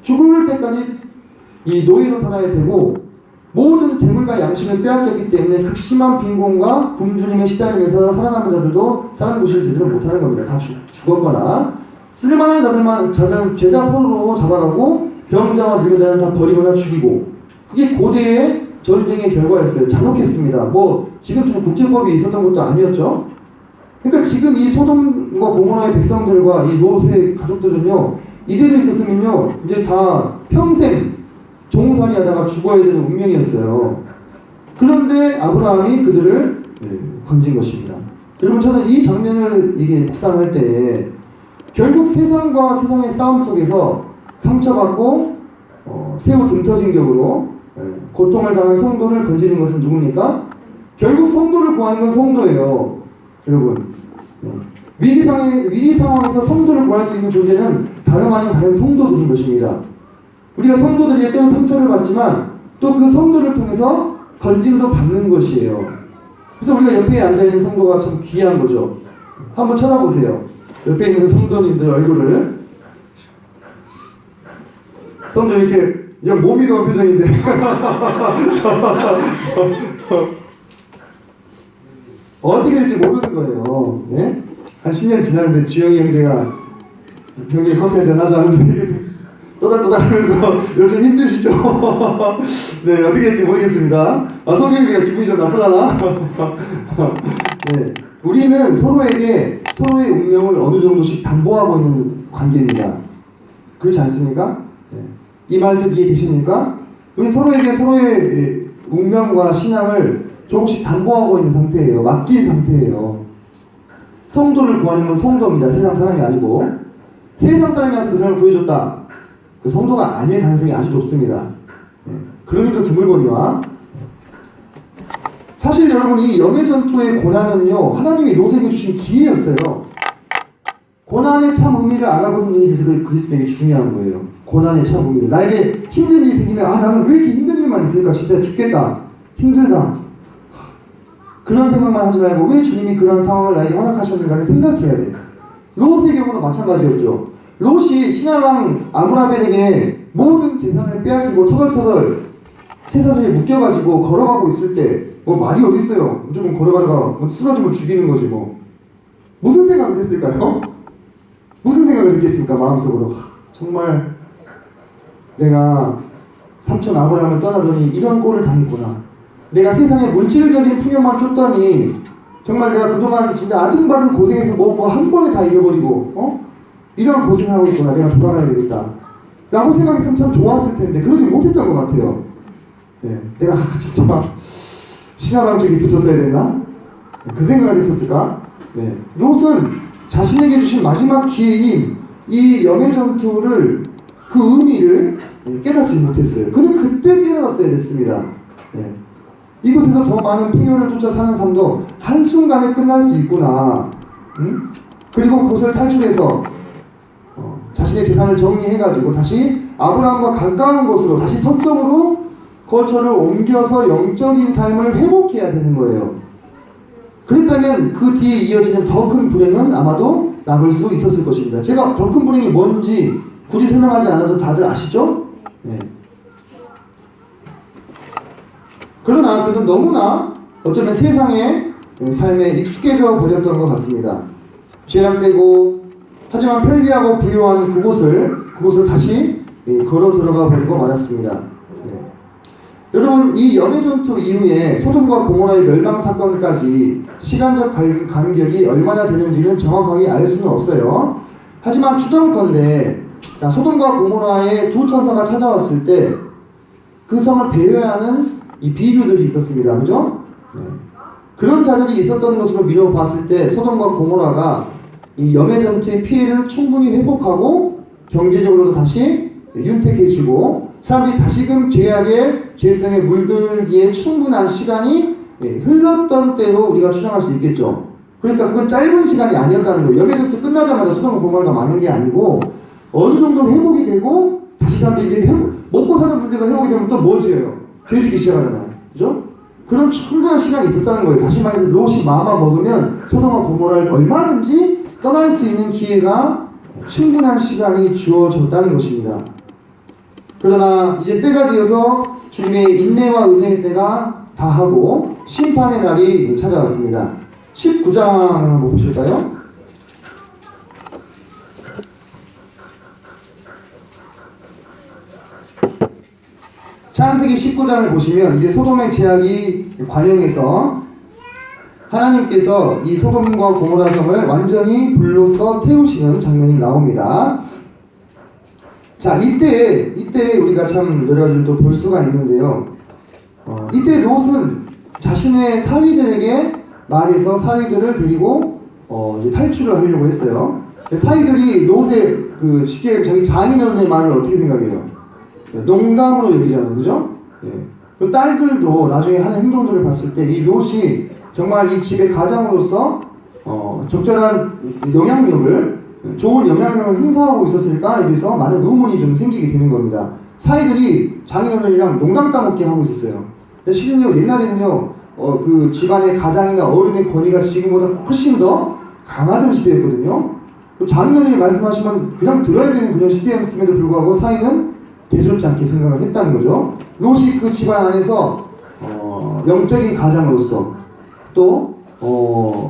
Speaker 1: 죽을 때까지 이 노예로 살아야 되고 모든 재물과 양식을 빼앗겼기 때문에 극심한 빈곤과 굶주림에 시달리면서 살아남은 자들도 사람 구실을 제대로 못하는 겁니다. 다 죽었거나 쓸만한 자들은 죄다 포로로 잡아가고 병자와 늙은자는 다 버리거나 죽이고 그게 고대의 전쟁의 결과였어요. 잔혹했습니다. 뭐 지금처럼 국제법이 있었던 것도 아니었죠. 그러니까 지금 이 소돔과 고모라의 백성들과 이 롯의 가족들은요 이대로 있었으면요 이제 다 평생 종살이 하다가 죽어야 되는 운명이었어요. 그런데 아브라함이 그들을 건진 것입니다. 여러분 저는 이 장면을 이게 묵상할 때 결국 세상과 세상의 싸움 속에서 상처받고 새우 등 터진 격으로 고통을 당한 성도를 건지는 것은 누굽니까? 결국 성도를 구하는 건 성도예요. 여러분 위기 상황에서 성도를 구할 수 있는 존재는 다름 아닌 다른 성도들인 것입니다. 우리가 성도들이 때로 상처를 받지만 또 그 성도를 통해서 건짐도 받는 것이에요. 그래서 우리가 옆에 앉아있는 성도가 참 귀한 거죠. 한번 쳐다보세요. 옆에 있는 성도님들 얼굴을. 성도 이렇게 그냥 몸이 더운 표정인데 어떻게 될지 모르는 거예요. 네? 한 10년 지났는데 주영이 형제가 형님 커피 한잔 하자 하면서 또닥또닥 하면서 요즘 힘드시죠? 네, 어떻게 될지 모르겠습니다. 성경이가 기분이 좀 나쁘잖아? 네, 우리는 서로에게 서로의 운명을 어느 정도씩 담보하고 있는 관계입니다. 그렇지 않습니까? 네. 이 말들 이해 되십니까? 우리 서로에게 서로의 운명과 신앙을 조금씩 담보하고 있는 상태예요. 맡긴 상태예요. 성도를 구하는 건 성도입니다. 세상 사람이 아니고. 세상 사람이 와서 그 사람을 구해줬다. 그 성도가 아닐 가능성이 아주 높습니다. 네. 그러니까 드물거니와 사실 여러분 이 영의 전투의 고난은요 하나님이 롯에게 주신 기회였어요. 고난의 참 의미를 알아보는 일이 그리스도에게 중요한 거예요. 고난의 참 의미를. 나에게 힘든 일이 생기면 나는 왜 이렇게 힘든 일만 있을까? 진짜 죽겠다. 힘들다. 그런 생각만 하지 말고 왜 주님이 그런 상황을 나에게 허락하셨는가를 생각해야 돼요. 롯의 경우도 마찬가지였죠. 롯이 신하왕 아므라벨에게 모든 재산을 빼앗기고 터덜터덜 쇠사슬에 묶여가지고 걸어가고 있을 때 뭐 말이 어딨어요. 무조건 걸어가다가 쓰러지면 죽이는 거지 뭐. 무슨 생각을 했을까요? 무슨 생각을 했겠습니까? 마음속으로 정말 내가 삼촌 아브라함을 떠나더니 이런 꼴을 당했구나. 내가 세상에 물질적인 풍요만 쫓더니 정말 내가 그동안 진짜 아등바등 고생해서 뭐 한 번에 다 잃어버리고 이런 고생을 하고 있구나. 내가 돌아가야 되겠다 라고 생각했으면 참 좋았을 텐데 그러지 못했던 것 같아요. 네, 내가 진짜 신하람 쪽에 붙었어야 됐나? 그 생각을 했었을까? 네. 롯은 자신에게 주신 마지막 기회인 이 영의 전투를 그 의미를 깨닫지 못했어요. 그는 그때 깨달았어야 됐습니다. 네. 이곳에서 더 많은 풍요를 쫓아 사는 삶도 한순간에 끝날 수 있구나. 그리고 그곳을 탈출해서 자신의 재산을 정리해가지고 다시 아브라함과 가까운 곳으로 다시 성적으로 거처를 옮겨서 영적인 삶을 회복해야 되는 거예요. 그랬다면 그 뒤에 이어지는 더 큰 불행은 아마도 막을 수 있었을 것입니다. 제가 더 큰 불행이 뭔지 굳이 설명하지 않아도 다들 아시죠? 네. 그러나 그는 너무나 어쩌면 세상의 삶에 익숙해져 버렸던 것 같습니다. 죄악되고 하지만 편리하고 부유한 그곳을 다시 걸어 들어가 버리고 말았습니다. 네. 여러분 이 영의 전투 이후에 소돔과 고모라의 멸망 사건까지 시간적 간격이 얼마나 되는지는 정확하게 알 수는 없어요. 하지만 추정컨대 소돔과 고모라의 두 천사가 찾아왔을 때 그 성을 배회하는 이 비류들이 있었습니다. 그죠? 네. 그런 자들이 있었던 것으로 미뤄봤을 때 소돔과 고모라가 이 영의 전투의 피해를 충분히 회복하고 경제적으로도 다시 윤택해지고 사람들이 다시금 죄악의 죄성에 물들기에 충분한 시간이 흘렀던 때로 우리가 추정할 수 있겠죠. 그러니까 그건 짧은 시간이 아니었다는 거예요. 열매부터 끝나자마자 소돔과 고모라가 망한 게 아니고 어느 정도 회복이 되고 다시 사람들이 이제 먹고 사는 문제가 회복이 되면 또 뭘 지어요? 죄 지기 시작하잖아요. 그죠? 그런 충분한 시간이 있었다는 거예요. 다시 말해서 롯이 마음만 먹으면 소돔과 고모라를 얼마든지 떠날 수 있는 기회가 충분한 시간이 주어졌다는 것입니다. 그러나 이제 때가 되어서 주님의 인내와 은혜의 때가 다하고 심판의 날이 찾아왔습니다. 19장 한번 보실까요? 창세기 19장을 보시면 이제 소돔의 죄악이 관영해서 하나님께서 이 소돔과 고모라 성을 완전히 불로써 태우시는 장면이 나옵니다. 자, 이때 우리가 참 여러 가지를 또 볼 수가 있는데요. 이때 롯은 자신의 사위들에게 말해서 사위들을 데리고 이제 탈출을 하려고 했어요. 사위들이 롯의 그 쉽게 자기 장인어른의 말을 어떻게 생각해요? 농담으로 여기잖아요, 그죠? 예. 그 딸들도 나중에 하는 행동들을 봤을 때 이 롯이 정말 이 집의 가장으로서 적절한 영향력을 좋은 영향력을 행사하고 있었을까에 대해서 많은 의문이 좀 생기게 되는 겁니다. 사이들이 장인어른이랑 농담 따먹게 하고 있었어요. 실은요 옛날에는요 그 집안의 가장이나 어른의 권위가 지금보다 훨씬 더 강하던 시대였거든요. 장인어른이 말씀하시면 그냥 들어야 되는 그런 시대였음에도 불구하고 사이는 대수롭지 않게 생각을 했다는 거죠. 롯이 그 집안 안에서 영적인 가장으로서 또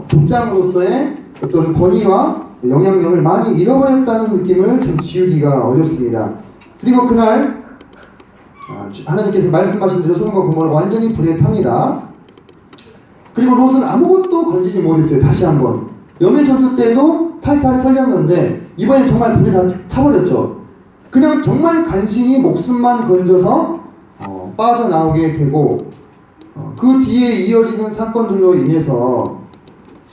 Speaker 1: 族장으로서의 어떤 권위와 영향력을 많이 잃어버렸다는 느낌을 좀 지우기가 어렵습니다. 그리고 그날 하나님께서 말씀하신 대로 소돔과 고모라가 완전히 불에 탑니다. 그리고 롯은 아무것도 건지지 못했어요. 다시 한번 염해 전투 때도 탈탈 털렸는데 이번엔 정말 불에 다 타버렸죠. 그냥 정말 간신히 목숨만 건져서 빠져나오게 되고 그 뒤에 이어지는 사건들로 인해서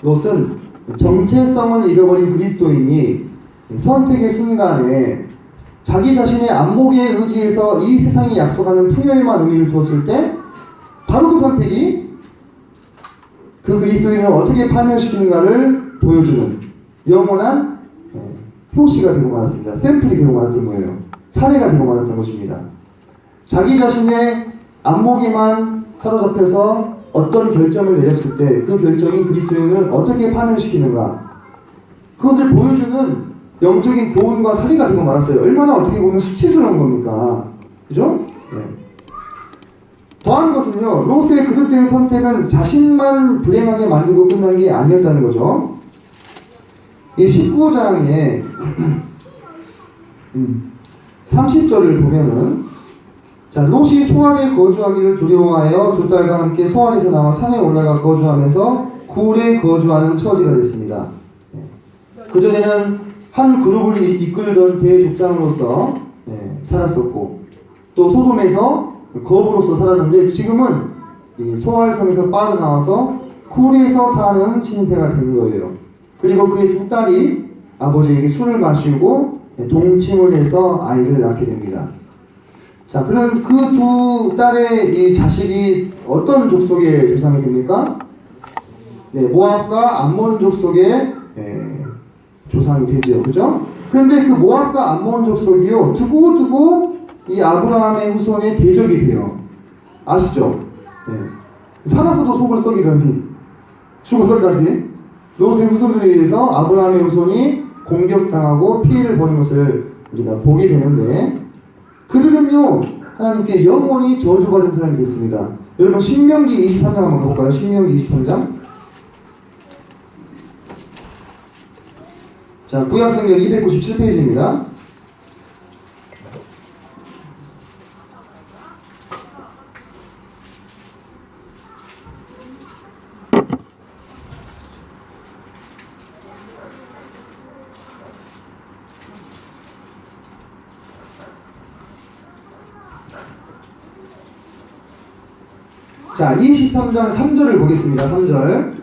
Speaker 1: 롯은 정체성을 잃어버린 그리스도인이 선택의 순간에 자기 자신의 안목에 의지해서 이 세상이 약속하는 풍요에만 의미를 두었을 때 바로 그 선택이 그 그리스도인을 어떻게 파멸시키는가를 보여주는 영원한 표시가 되고 말았습니다. 샘플이 되고 말았던 거예요. 사례가 되고 말았던 것입니다. 자기 자신의 안목에만 사로잡혀서 어떤 결정을 내렸을 때 그 결정이 그리스도인을 어떻게 파멸시키는가 그것을 보여주는 영적인 교훈과 사례가 되고 말았어요. 얼마나 어떻게 보면 수치스러운 겁니까? 그죠? 네. 더한 것은요, 롯의 그릇된 선택은 자신만 불행하게 만들고 끝난 게 아니었다는 거죠. 이 19장에 30절을 보면은 자, 롯이 소알에 거주하기를 두려워하여 두 딸과 함께 소알에서 나와 산에 올라가 거주하면서 굴에 거주하는 처지가 됐습니다. 그전에는 한 그룹을 이끌던 대족장으로서 살았었고 또 소돔에서 거부로서 살았는데 지금은 이 소알성에서 빠져나와서 굴에서 사는 신세가 된 거예요. 그리고 그의 두 딸이 아버지에게 술을 마시고 동침을 해서 아이를 낳게 됩니다. 자, 그럼 그 두 딸의 이 자식이 어떤 족속의 조상이 됩니까? 네, 모압과 암몬 족속의 조상이 되죠. 그죠? 그런데 그 모압과 암몬 족속이요, 두고두고 이 아브라함의 후손의 대적이 돼요. 아시죠? 네. 살아서도 속을 썩이더니 죽어서까지 롯의 후손들에 의해서 아브라함의 후손이 공격당하고 피해를 보는 것을 우리가 보게 되는데 그들은요 하나님께 영원히 저주받은 사람이 됐습니다. 여러분 신명기 23장 한번 가볼까요? 신명기 23장. 자, 구약성경 297페이지입니다. 자, 23장 3절을 보겠습니다. 3절.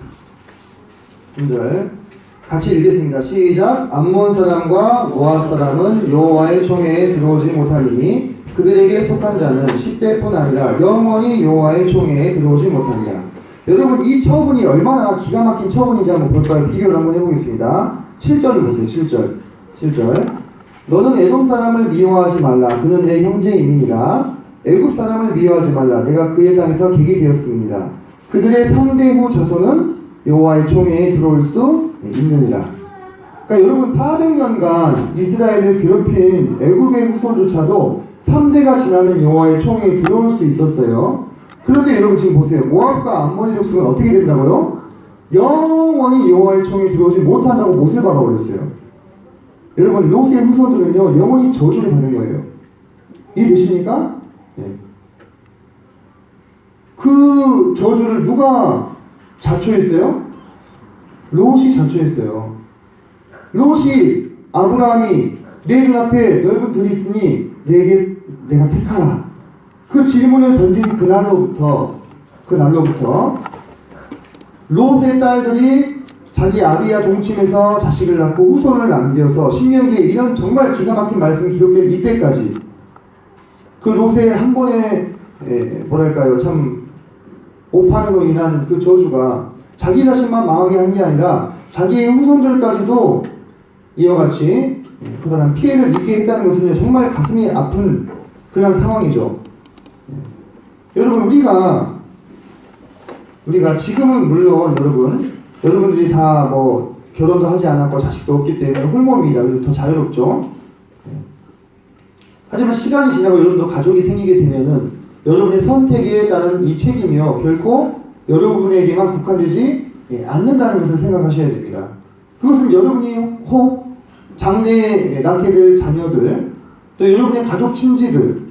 Speaker 1: 같이 읽겠습니다. 시작. 암몬 사람과 모압 사람은 여호와의 총회에 들어오지 못하리니 그들에게 속한 자는 10대뿐 아니라 영원히 여호와의 총회에 들어오지 못하리라. 여러분, 이 처분이 얼마나 기가 막힌 처분인지 한번 볼까요? 비교를 한번 해보겠습니다. 7절 보세요. 7절. 너는 에돔 사람을 미워하지 말라. 그는 내 형제임이니라. 애굽 사람을 미워하지 말라. 내가 그의 땅에서 객이 되었습니다. 그들의 상대후 자손은 여호와의 총회에 들어올 수 있느니라. 그러니까 여러분, 400년간 이스라엘을 괴롭힌 애굽의 후손조차도 3대가 지나면 여호와의 총회에 들어올 수 있었어요. 그런데 여러분 지금 보세요. 모압과 암몬의 족속은 어떻게 된다고요? 영원히 여호와의 총회에 들어오지 못한다고 못을 박아버렸어요. 여러분, 롯의 후손들은요, 영원히 저주를 받는 거예요. 이해되십니까? 네. 그 저주를 누가 자초했어요? 롯이 자초했어요. 롯이 아브라함이 내 눈앞에 넓은 들이 있으니 내가 택하라. 그 질문을 던진 그날로부터 롯의 딸들이 자기 아비와 동침해서 자식을 낳고 후손을 남겨서 신명기에 이런 정말 기가 막힌 말씀이 기록된 이때까지 그 롯의 한 번의 뭐랄까요, 참 오판으로 인한 그 저주가 자기 자신만 망하게 한 게 아니라 자기의 후손들까지도 이와 같이 커다란 피해를 입게 했다는 것은 정말 가슴이 아픈 그런 상황이죠. 여러분, 우리가 지금은 물론 여러분들이 다 뭐 결혼도 하지 않았고 자식도 없기 때문에 홀몸이다. 그래서 더 자유롭죠. 하지만 시간이 지나고 여러분도 가족이 생기게 되면은 여러분의 선택에 따른 이 책임이요, 결코 여러분에게만 국한되지 않는다는 것을 생각하셔야 됩니다. 그것은 여러분이 혹 장래에 낳게 될 자녀들, 또 여러분의 가족 친지들,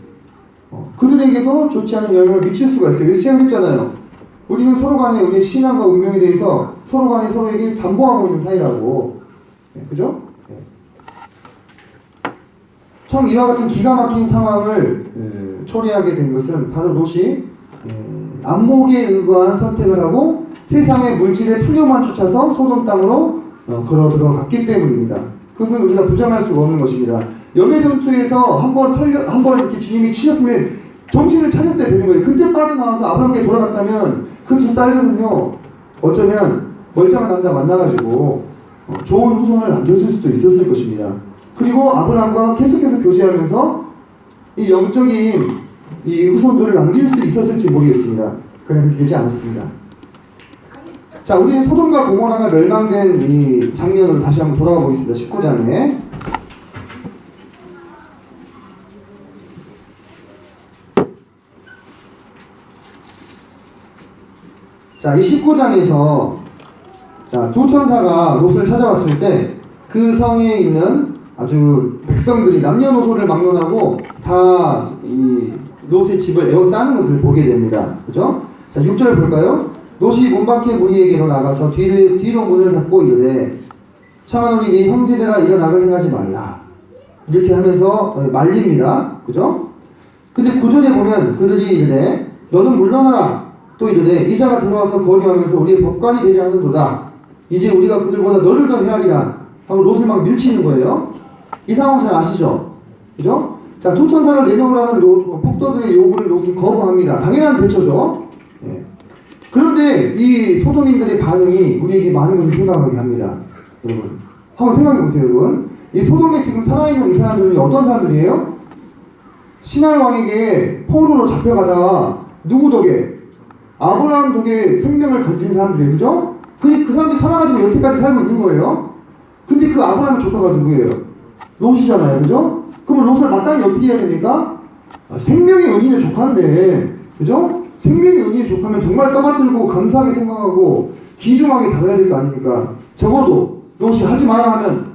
Speaker 1: 그들에게도 좋지 않은 영향을 미칠 수가 있어요. 그래서 제가 했잖아요. 우리는 서로 간에 우리의 신앙과 운명에 대해서 서로 간에 서로에게 담보하고 있는 사이라고. 그죠? 참 이와 같은 기가 막힌 상황을 초래하게 된 것은 바로 롯이 안목에 의거한 선택을 하고 세상의 물질의 풍요만 쫓아서 소돔 땅으로 걸어 들어갔기 때문입니다. 그것은 우리가 부정할 수가 없는 것입니다. 열매 전투에서 한번 이렇게 주님이 치셨으면 정신을 차렸어야 되는 거예요. 근데 빨리 나와서 아브라함께 돌아갔다면 그 두 딸들은요, 어쩌면 멀쩡한 남자 만나가지고 좋은 후손을 남겼을 수도 있었을 것입니다. 그리고 아브라함과 계속해서 교제하면서 이 영적인 이 후손들을 남길 수 있었을지 모르겠습니다. 그냥 그렇게 되지 않았습니다. 자, 우리는 소돔과 고모라가 멸망된 이 장면으로 다시 한번 돌아가 보겠습니다. 19장에. 자, 이 19장에서 두 천사가 롯을 찾아왔을 때 그 성에 있는 아주 백성들이 남녀노소를 막론하고 다 이 롯의 집을 에워싸는 것을 보게 됩니다. 그죠? 자, 6절 볼까요? 롯이 문 밖에 무리에게로 나가서 뒤로 문을 닫고 이르되 청하노니 네 형제들아 일어나게 행하지 말라. 이렇게 하면서 말립니다. 그죠? 근데 9절에 보면 그들이 이르되 너는 물러나라. 또 이르되 이자가 들어와서 거류하면서 우리의 법관이 되지 않는도다. 이제 우리가 그들보다 너를 더 헤아리라 하고 롯을 막 밀치는 거예요. 이 상황 잘 아시죠? 그죠? 자, 두 천사를 내놓으라는 폭도들의 요구를 롯은 거부합니다. 당연한 대처죠. 그런데 이 소돔인들의 반응이 우리에게 많은 것을 생각하게 합니다. 여러분, 한번 생각해 보세요. 여러분, 이 소돔에 지금 살아있는 이 사람들이 어떤 사람들이에요? 신할 왕에게 포로로 잡혀가다가 누구 덕에? 아브라함 덕에 생명을 건진 사람들이에요. 그죠? 그 사람들이 살아가지고 여태까지 살고 있는 거예요. 근데 그 아브라함의 조카가 누구예요? 롯이잖아요. 그죠? 그러면 롯을 마땅히 어떻게 해야 됩니까? 생명의 은인의 조카인데, 그죠? 생명의 은인의 조카면 정말 떠받들고 감사하게 생각하고 귀중하게 다뤄야 될 거 아닙니까? 적어도 롯이 하지 마라 하면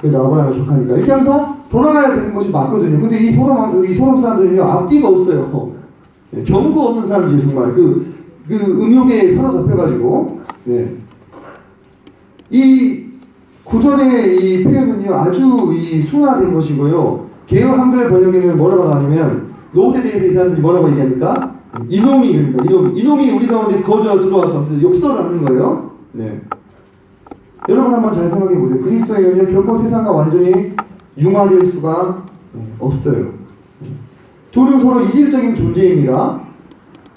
Speaker 1: 그래도 아브라함의 조카니까 이렇게 하면서 돌아가야 되는 것이 맞거든요. 근데 이 소돔 사람들은요, 앞뒤가 없어요. 경고 없는 사람들이 정말 그 음욕에 사로잡혀가지고. 이 구절의 이 표현은요, 아주 이 순화된 것이고요. 개역 한글 번역에는 뭐라고 나오냐면 롯에 대해서 이 사람들이 뭐라고 얘기합니까? 이놈이 우리 가운데 거저 들어와서 욕설을 하는 거예요. 여러분 한번 잘 생각해 보세요. 그리스도인은요 결코 세상과 완전히 융화될 수가 없어요. 둘은 서로 이질적인 존재입니다.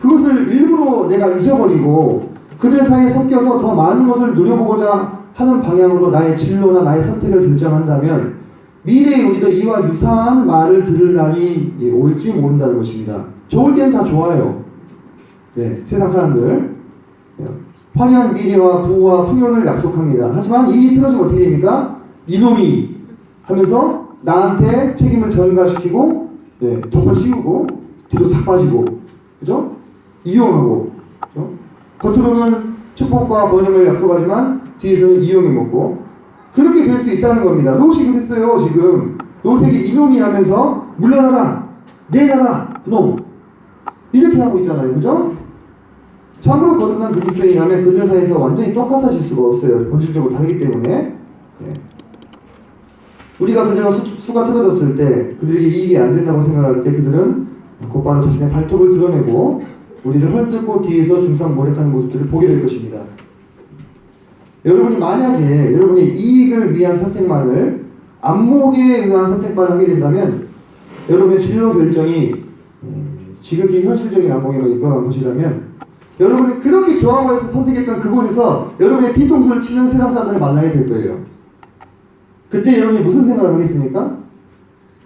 Speaker 1: 그것을 일부러 내가 잊어버리고 그들 사이에 섞여서 더 많은 것을 누려보고자 하는 방향으로 나의 진로나 나의 선택을 결정한다면 미래에 우리도 이와 유사한 말을 들을 날이 올지 모른다는 것입니다. 좋을 때는 다 좋아요. 네, 세상 사람들 화려한 미래와 부와 풍요를 약속합니다. 하지만 일이 틀어지면 어떻게 됩니까? 이놈이 하면서 나한테 책임을 전가시키고 덮어 씌우고 뒤로 싹 빠지고 그죠? 이용하고 그죠? 겉으로는 축복과 번영을 약속하지만 뒤에서는 이용해 먹고 그렇게 될 수 있다는 겁니다. 롯이 그랬어요. 지금 롯에게 이놈이 하면서 물러나라 내놔라 그놈 이렇게 하고 있잖아요. 그죠? 참으로 거듭난 그리스도인이라면 그들 사이에서 완전히 똑같아질 수가 없어요. 본질적으로 다르기 때문에. 네. 우리가 그녀가 수가 틀어졌을 때 그들에게 이익이 안 된다고 생각할 때 그들은 곧바로 자신의 발톱을 드러내고 우리를 헐뜯고 뒤에서 중상모략하는 모습들을 보게 될 것입니다. 여러분이 만약에 여러분의 이익을 위한 선택만을 안목에 의한 선택만 하게 된다면 여러분의 진로 결정이 지극히 현실적인 안목에만 입각한 것이라면 여러분이 그렇게 좋아하고 해서 선택했던 그곳에서 여러분의 뒤통수를 치는 세상 사람들을 만나게 될 거예요. 그때 여러분이 무슨 생각을 하겠습니까?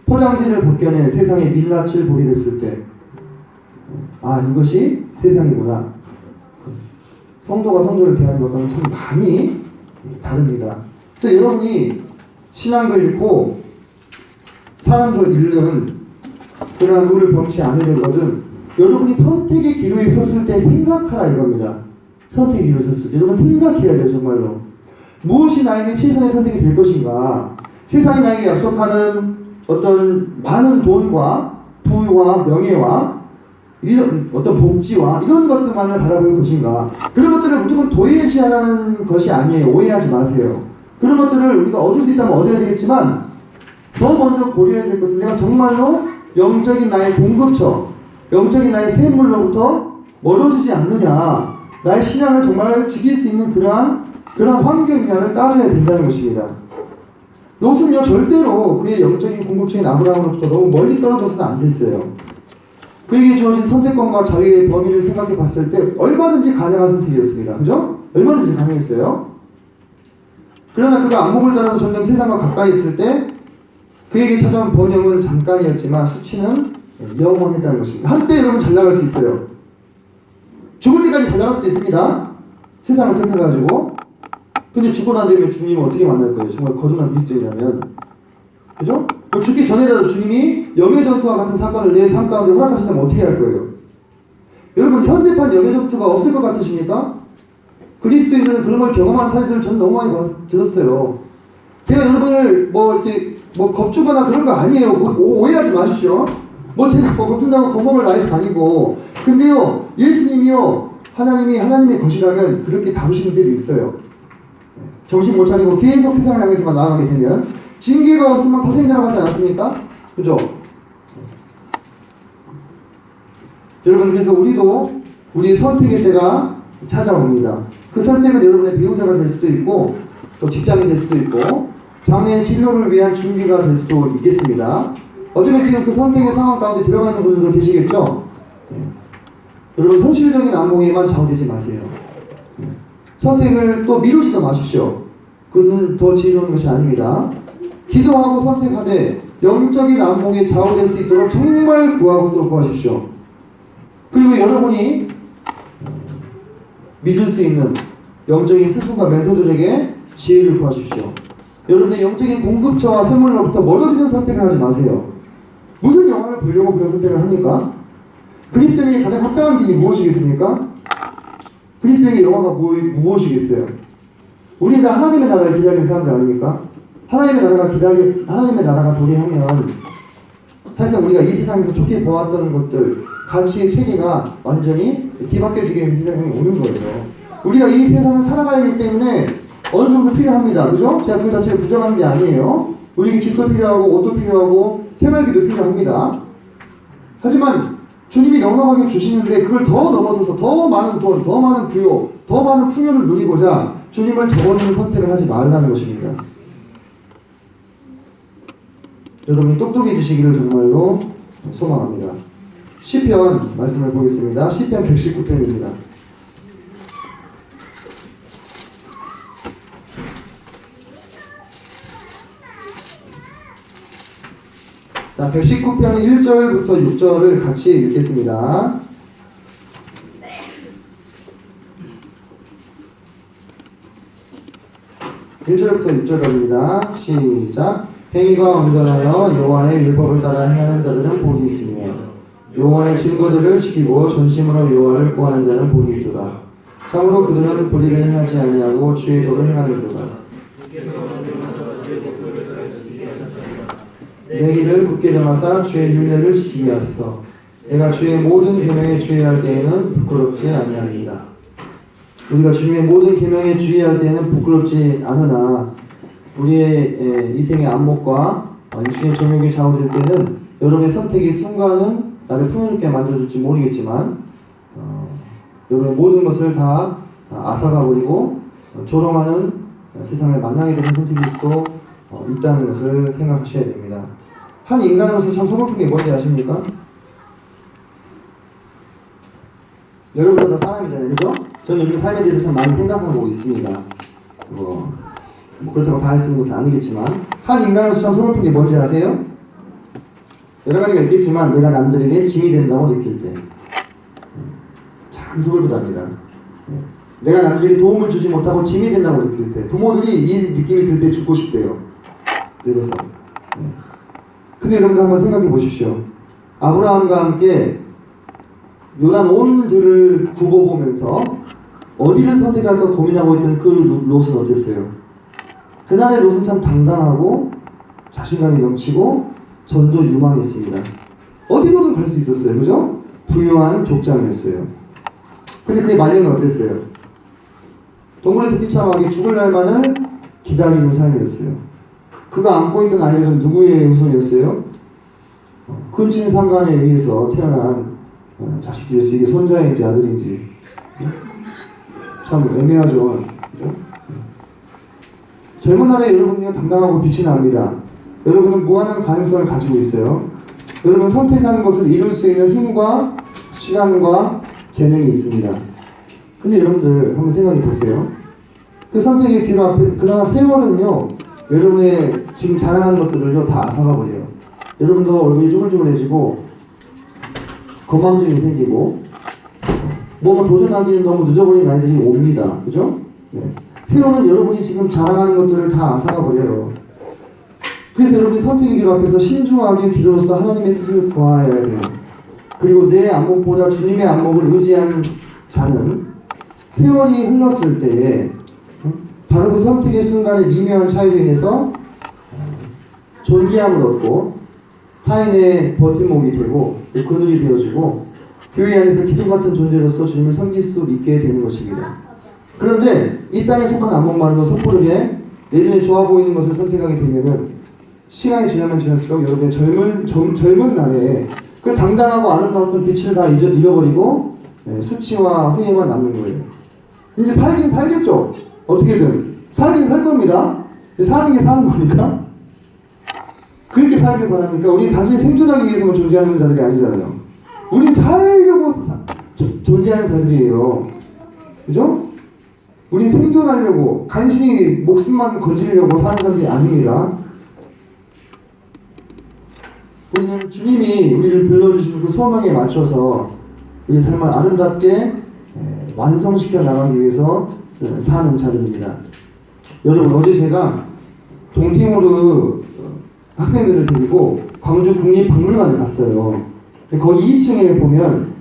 Speaker 1: 포장지를 벗겨낸 세상의 민낯을 보게 됐을 때 이것이 세상이구나. 성도가 성도를 대하는 것과는 참 많이 다릅니다. 그래서 여러분이 신앙도 잃고 사람도 잃는 그러한 우를 범치 않으려거든 여러분이 선택의 기로에 섰을 때 생각하라 이겁니다. 선택의 기로에 섰을 때 여러분 생각해야 돼요. 정말로 무엇이 나에게 최선의 선택이 될 것인가. 세상이 나에게 약속하는 어떤 많은 돈과 부와 명예와 이런 어떤 복지와 이런 것들만을 바라볼 것인가. 그런 것들을 무조건 도외시하라는 것이 아니에요. 오해하지 마세요. 그런 것들을 우리가 얻을 수 있다면 얻어야 되겠지만 더 먼저 고려해야 될 것은 내가 정말로 영적인 나의 공급처 영적인 나의 샘물로부터 멀어지지 않느냐, 나의 신앙을 정말 지킬 수 있는 그러한 환경이냐를 따져야 된다는 것입니다. 롯은요 절대로 그의 영적인 공급처인 아브라함으로부터 너무 멀리 떨어져서는 안 됐어요. 그에게 주어진 선택권과 자유의 범위를 생각해 봤을 때 얼마든지 가능한 선택이었습니다. 그죠? 얼마든지 가능했어요. 그러나 그가 안목을 따라서 점점 세상과 가까이 있을 때 그에게 찾아온 번영은 잠깐이었지만 수치는 영원했다는 것입니다. 한때 여러분 잘 나갈 수 있어요. 죽을 때까지 잘 나갈 수도 있습니다. 세상을 택해가지고. 근데 죽고 난 다음에 주님을 어떻게 만날 거예요? 정말 거듭난 그리스도인이라면. 그죠? 죽기 전에라도 주님이 영예전투와 같은 사건을 내 삶 가운데 허락하신다면 어떻게 할 거예요? 여러분 현대판 영예전투가 없을 것 같으십니까? 그리스도인들은 그런 걸 경험한 사례들을 저는 너무 많이 들었어요. 제가 여러분을 이렇게 겁주거나 그런 거 아니에요. 오해하지 마십시오. 제가 겁준다고 겁먹을 나이도 다니고. 근데요, 예수님이요, 하나님의 것이라면 그렇게 다루시는 데도 있어요. 정신 못 차리고 계속 세상을 향해서만 나아가게 되면 징계가 없으면 사생자라고 하지 않았습니까? 그죠? 여러분, 그래서 우리도 우리의 선택의 때가 찾아옵니다. 그 선택은 여러분의 배우자가 될 수도 있고 또 직장이 될 수도 있고 장래의 진로를 위한 준비가 될 수도 있겠습니다. 어쩌면 지금 그 선택의 상황 가운데 들어가는 분들도 계시겠죠? 여러분 현실적인 안목에만 좌우되지 마세요. 선택을 또 미루지도 마십시오. 그것은 더 지혜로운 것이 아닙니다. 기도하고 선택하되 영적인 안목에 좌우될 수 있도록 정말 구하고 또 구하십시오. 그리고 여러분이 믿을 수 있는 영적인 스승과 멘토들에게 지혜를 구하십시오. 여러분의 영적인 공급처와 샘물로부터 멀어지는 선택을 하지 마세요. 무슨 영화를 보려고 그런 선택을 합니까? 그리스도에게 가장 합당한 길이 무엇이겠습니까? 그리스도에게 영화가 무엇이겠어요? 우리는 다 하나님의 나라를 기다리는 사람들 아닙니까? 하나님의 나라가 도래하면 사실상 우리가 이 세상에서 좋게 보았던 것들, 가치의 체계가 완전히 뒤바뀌어지게 되는 세상이 오는 거예요. 우리가 이 세상을 살아가야 하기 때문에 어느 정도 필요합니다. 그죠? 제가 그 자체를 부정하는 게 아니에요. 우리에게 집도 필요하고 옷도 필요하고 생활비도 필요합니다. 하지만 주님이 넉넉하게 주시는데 그걸 더 넘어서서 더 많은 돈, 더 많은 부요, 더 많은 풍요를 누리고자 주님을 저버리는 선택을 하지 말라는 것입니다. 여러분이 똑똑해지시기를 정말로 소망합니다. 시편 말씀을 보겠습니다. 시편 119편입니다. 자, 119편 1절부터 6절을 같이 읽겠습니다. (1절부터 6절까지입니다) 시작. 행위가 온전하여 여호와의 율법을 따라 행하는 자들은 복이 있으며 여호와의 증거들을 지키고 전심으로 여호와를 구하는 자는 복이 있도다. 참으로 그들은 불의를 행하지 아니하고 주의 도를 행하리로다. 내 길을 굳게 정하사 주의 율례를 지키게 하소서. 내가 주의 모든 계명에 주의할 때에는 부끄럽지 아니하리이다. 우리가 주님의 모든 계명에 주의할 때에는 부끄럽지 않으나 우리의 이생의 안목과 육신의 정욕이 좌우될 때는 여러분의 선택이 순간은 나를 풍요롭게 만들어줄지 모르겠지만 여러분의 모든 것을 다 앗아가 버리고 조롱하는 세상을 만나게 되는 선택일 수도 있다는 것을 생각하셔야 됩니다. 한 인간으로서 참 서글픈 게 뭔지 아십니까? 여러분들 다 사람이잖아요, 그죠? 저는 요즘 삶에 대해서 참 많이 생각하고 있습니다. 뭐 그렇다고 다 할 수 있는 것은 아니겠지만 한 인간으로서 참 서글픈 게 뭔지 아세요? 여러 가지가 있겠지만 내가 남들에게 짐이 된다고 느낄 때 참 서글프답니다. 내가 남들에게 도움을 주지 못하고 짐이 된다고 느낄 때 부모들이 이 느낌이 들 때 죽고 싶대요. 그래서 근데 여러분들 한번 생각해 보십시오. 아브라함과 함께 요단 온 들을 굽어보면서 어디를 선택할까 고민하고 있던 그 롯은 어땠어요? 그날의 롯은 참 당당하고 자신감이 넘치고 전도 유망했습니다. 어디로든 갈 수 있었어요. 그죠? 부유한 족장이었어요. 근데 그의 말년은 어땠어요? 동굴에서 비참하게 죽을 날만을 기다리는 삶이었어요. 그가 안고 있던 아이들은 누구의 후손이었어요? 근친 상간에 의해서 태어난 자식들이었어요. 이게 손자인지 아들인지 참 애매하죠. 그죠? 젊은 날에 여러분이 당당하고 빛이 납니다. 여러분은 무한한 가능성을 가지고 있어요. 여러분 선택하는 것을 이룰 수 있는 힘과 시간과 재능이 있습니다. 근데 여러분들 한번 생각해 보세요. 그 선택의 길 앞에 그러나 세월은요 여러분의 지금 자랑하는 것들을요 다 앗아가 버려요. 여러분도 얼굴이 쭈글쭈글해지고 건망증이 생기고 뭔가 도전하기는 너무 늦어버린 날들이 옵니다. 그죠? 네. 세월은 여러분이 지금 자랑하는 것들을 다 앗아가 버려요. 그래서 여러분이 선택의 길 앞에서 신중하게 기도로서 하나님의 뜻을 구하여야 돼요. 그리고 내 안목보다 주님의 안목을 의지한 자는 세월이 흘렀을 때에 바로 그 선택의 순간의 미묘한 차이로 인해서 존귀함을 얻고 타인의 버팀목이 되고 그늘이 되어지고 교회 안에서 기둥 같은 존재로서 주님을 섬길 수 있게 되는 것입니다. 그런데 이 땅에 속한 안목만으로 섣부르게 내 눈에 좋아 보이는 것을 선택하게 되면은 시간이 지나면 지날수록 여러분의 젊은 날에 그 당당하고 아름다웠던 빛을 다 잃어버리고 수치와 후회만 남는 거예요. 이제 살긴 살겠죠. 어떻게든 살긴 살 겁니다. 사는 게 사는 거니까 그렇게 살길 바랍니까? 우리 단순히 생존하기 위해서만 존재하는 자들이 아니잖아요. 우리 살려고 존재하는 자들이에요. 그죠? 우리 생존하려고 간신히 목숨만 건지려고 사는 사람들이 아닙니다. 우리는 주님이 우리를 불러주신 그 소명에 맞춰서 우리 삶을 아름답게 완성시켜 나가기 위해서 사는 자들입니다. 여러분 어제 제가 동티모르 학생들을 데리고 광주 국립박물관에 갔어요. 거기 2층에 보면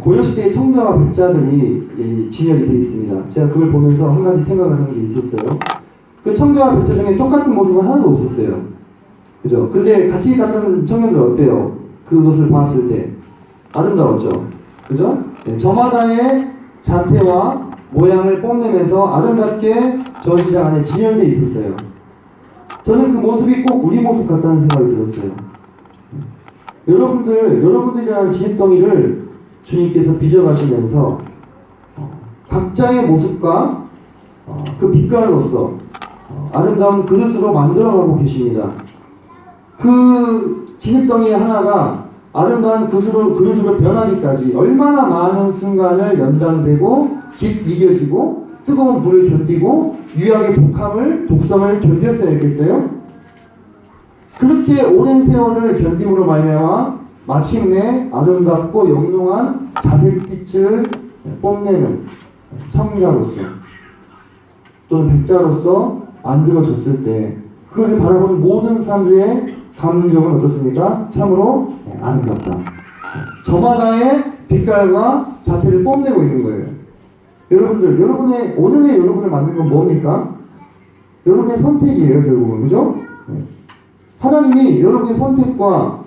Speaker 1: 고려시대의 청자와 백자들이 진열이 되어 있습니다. 제가 그걸 보면서 한 가지 생각을 한 게 있었어요. 그 청자와 백자 중에 똑같은 모습은 하나도 없었어요. 그죠? 근데 같이 갔던 청년들 어때요? 그것을 봤을 때 아름다웠죠? 그죠? 네, 저마다의 자태와 모양을 뽐내면서 아름답게 전시장 안에 진열되어 있었어요. 저는 그 모습이 꼭 우리 모습 같다는 생각이 들었어요. 여러분들이랑 진흙덩이를 주님께서 빚어가시면서 각자의 모습과 그 빛깔로서 아름다운 그릇으로 만들어가고 계십니다. 그 진흙덩이 하나가 아름다운 그릇으로 변하기까지 얼마나 많은 순간을 연단되고 집 이겨지고 뜨거운 물을 견디고 유약의 독성을 견뎠어야 했겠어요? 그렇게 오랜 세월을 견딤으로 말미암아 마침내 아름답고 영롱한 자색빛을 뽐내는 청자로서 또는 백자로서 만들어졌을 때 그것을 바라보는 모든 사람들의 감정은 어떻습니까? 참으로 아름답다. 저마다의 빛깔과 자태를 뽐내고 있는 거예요. 여러분의 오늘의 여러분을 만든 건 뭡니까? 여러분의 선택이에요, 결국은. 그죠? 하나님이 여러분의 선택과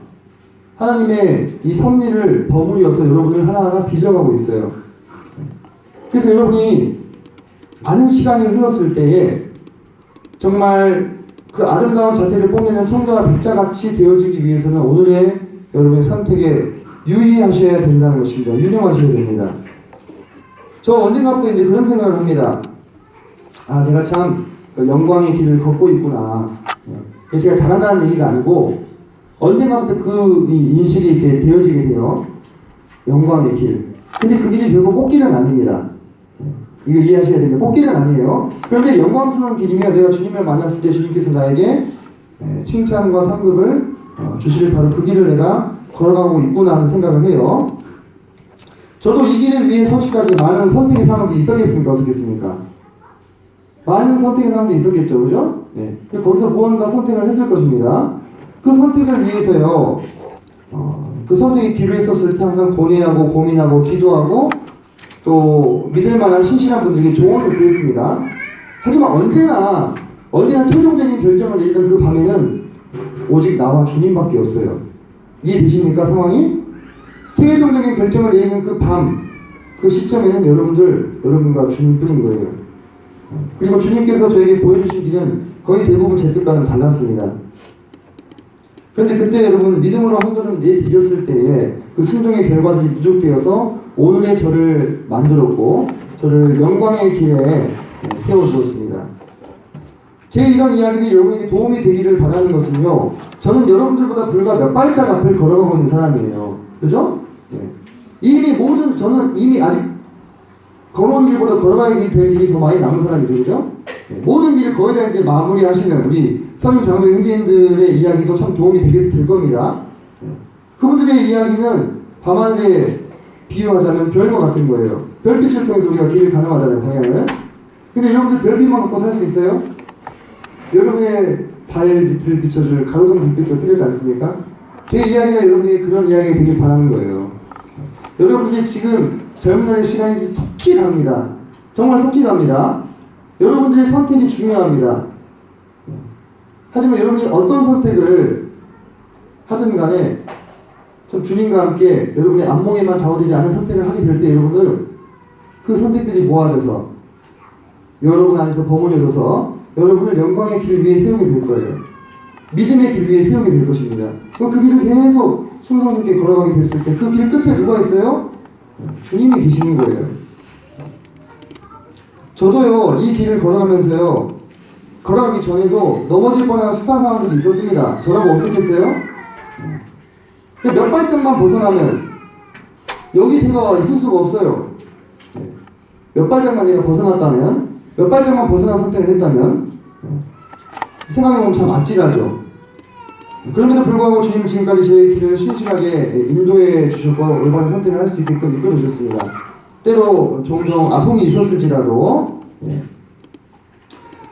Speaker 1: 하나님의 이 섭리를 버무려서 여러분을 하나하나 빚어가고 있어요. 그래서 여러분이 많은 시간이 흘렀을 때에 정말 그 아름다운 자태를 뽐내는 청자와 백자같이 되어지기 위해서는 오늘의 여러분의 선택에 유의하셔야 된다는 것입니다. 유념하셔야 됩니다. 저 언젠가부터 이제 그런 생각을 합니다. 아, 내가 참 영광의 길을 걷고 있구나. 제가 잘한다는 얘기가 아니고 언젠가부터 그 인식이 이렇게 되어지게 돼요. 영광의 길. 근데 그 길이 결국 꽃길은 아닙니다. 이거 이해하셔야 됩니다. 꽃길은 아니에요. 그런데 영광스러운 길이면 내가 주님을 만났을 때 주님께서 나에게 칭찬과 상급을 주시를 바로 그 길을 내가 걸어가고 있구나 하는 생각을 해요. 저도 이 길을 위해 서기까지 많은 선택의 사람들이 있었겠습니까? 없었겠습니까? 많은 선택의 사람들이 있었겠죠. 그죠? 네. 거기서 무언가 선택을 했을 것입니다. 그 선택을 위해서요. 그 선택이 필요했었을 때 항상 고뇌하고 고민하고 기도하고 또 믿을 만한 신실한 분들에게 조언을 구했습니다. 하지만 언제나 최종적인 결정을 내리던 그 밤에는 오직 나와 주님밖에 없어요. 이해되십니까? 상황이? 최종적인 결정을 내리는 그 밤, 그 시점에는 여러분과 주님뿐인 거예요. 그리고 주님께서 저에게 보여주신 길은 거의 대부분 제 뜻과는 달랐습니다. 그런데 그때 여러분 믿음으로 한 걸음 내디뎠을 때에 그 순종의 결과들이 누적되어서 오늘의 저를 만들었고 저를 영광의 길에 세워주었습니다. 제 이런 이야기들이 여러분에게 도움이 되기를 바라는 것은요, 저는 여러분들보다 불과 몇 발짝 앞을 걸어가고 있는 사람이에요. 그죠? 네. 저는 이미 아직 걸어온 길보다 걸어가야 될 길이 더 많이 남은 사람이죠. 그죠? 네. 모든 일을 거의 다 이제 마무리하시는 우리 성인 장로 형제님들의 이야기도 참 도움이 될 겁니다. 네. 그분들의 이야기는 밤하늘에 비유하자면 별과 같은 거예요. 별빛을 통해서 우리가 길을 가늠하잖아요, 방향을. 근데 여러분들 별빛만 갖고 살 수 있어요? 여러분의 발밑을 비춰줄 가로등 불빛도 필요하지 않습니까? 제 이야기가 여러분에게 그런 이야기가 되길 바라는 거예요. 여러분들이 지금 젊은 날의 시간이 속히 갑니다. 정말 속히 갑니다. 여러분들의 선택이 중요합니다. 하지만 여러분이 어떤 선택을 하든 간에 좀 주님과 함께 여러분의 안목에만 좌우되지 않은 선택을 하게 될 때 여러분들 그 선택들이 모아져서 여러분 안에서 버무려져서 여러분을 영광의 길을 위해 세우게 될 거예요. 믿음의 길 위에 세우게 될 것입니다. 그 길을 계속 충성스럽게 걸어가게 됐을 때 그 길 끝에 누가 있어요? 주님이 계시는 거예요. 저도요, 이 길을 걸어가면서요, 걸어가기 전에도 넘어질 뻔한 숱한 상황들이 있었습니다. 저라고 없었겠어요? 몇 발짝만 벗어나면 여기 제가 있을 수가 없어요. 몇 발짝만 내가 벗어났다면, 몇 발짝만 벗어난 선택을 했다면 생각해보면 참 아찔하죠. 그럼에도 불구하고 주님은 지금까지 제 길을 신실하게 인도해 주셨고 올바른 선택을 할 수 있게끔 이끌어 주셨습니다. 때로 종종 아픔이 있었을지라도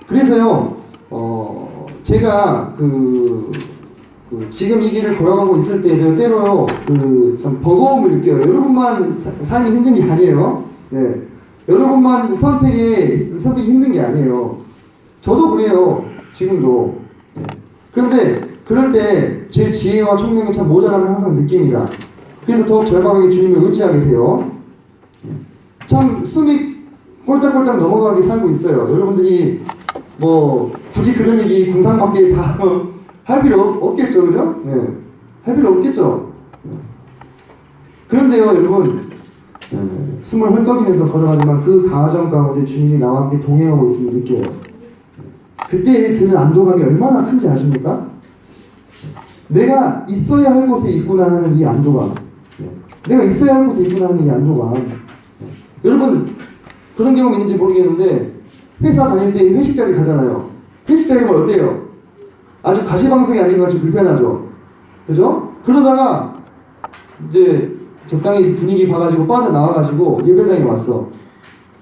Speaker 1: 그래서요 제가 지금 이 길을 걸어가고 있을 때 때로요 좀 버거움을 느껴요. 여러분만 삶이 힘든 게 아니에요. 네. 여러분만 선택이 힘든 게 아니에요. 저도 그래요. 지금도. 네. 그런데 그럴 때 제 지혜와 총명이 참 모자람을 항상 느낍니다. 그래서 더욱 절박하게 주님을 의지하게 돼요. 참 숨이 꼴딱꼴딱 넘어가게 살고 있어요. 여러분들이 뭐 굳이 그런 얘기 궁상맞게 다 할 필요 없겠죠, 그죠? 네. 할 필요 없겠죠. 그런데요, 여러분, 숨을 헐떡이면서 걸어가지만 그 과정 가운데 주님이 나와 함께 동행하고 있음을 느껴요. 그때 드는 안도감이 얼마나 큰지 아십니까? 내가 있어야 할 곳에 있구나 하는 이 안도감. 내가 있어야 할 곳에 있구나 하는 이 안도감. 여러분, 그런 경험 있는지 모르겠는데, 회사 다닐 때 회식 자리 가잖아요. 회식 자리가 어때요? 아주 가시방석이 아닌 것 같이 불편하죠. 그죠? 그러다가, 이제, 적당히 분위기 봐가지고 빠져나와가지고 예배당에 왔어.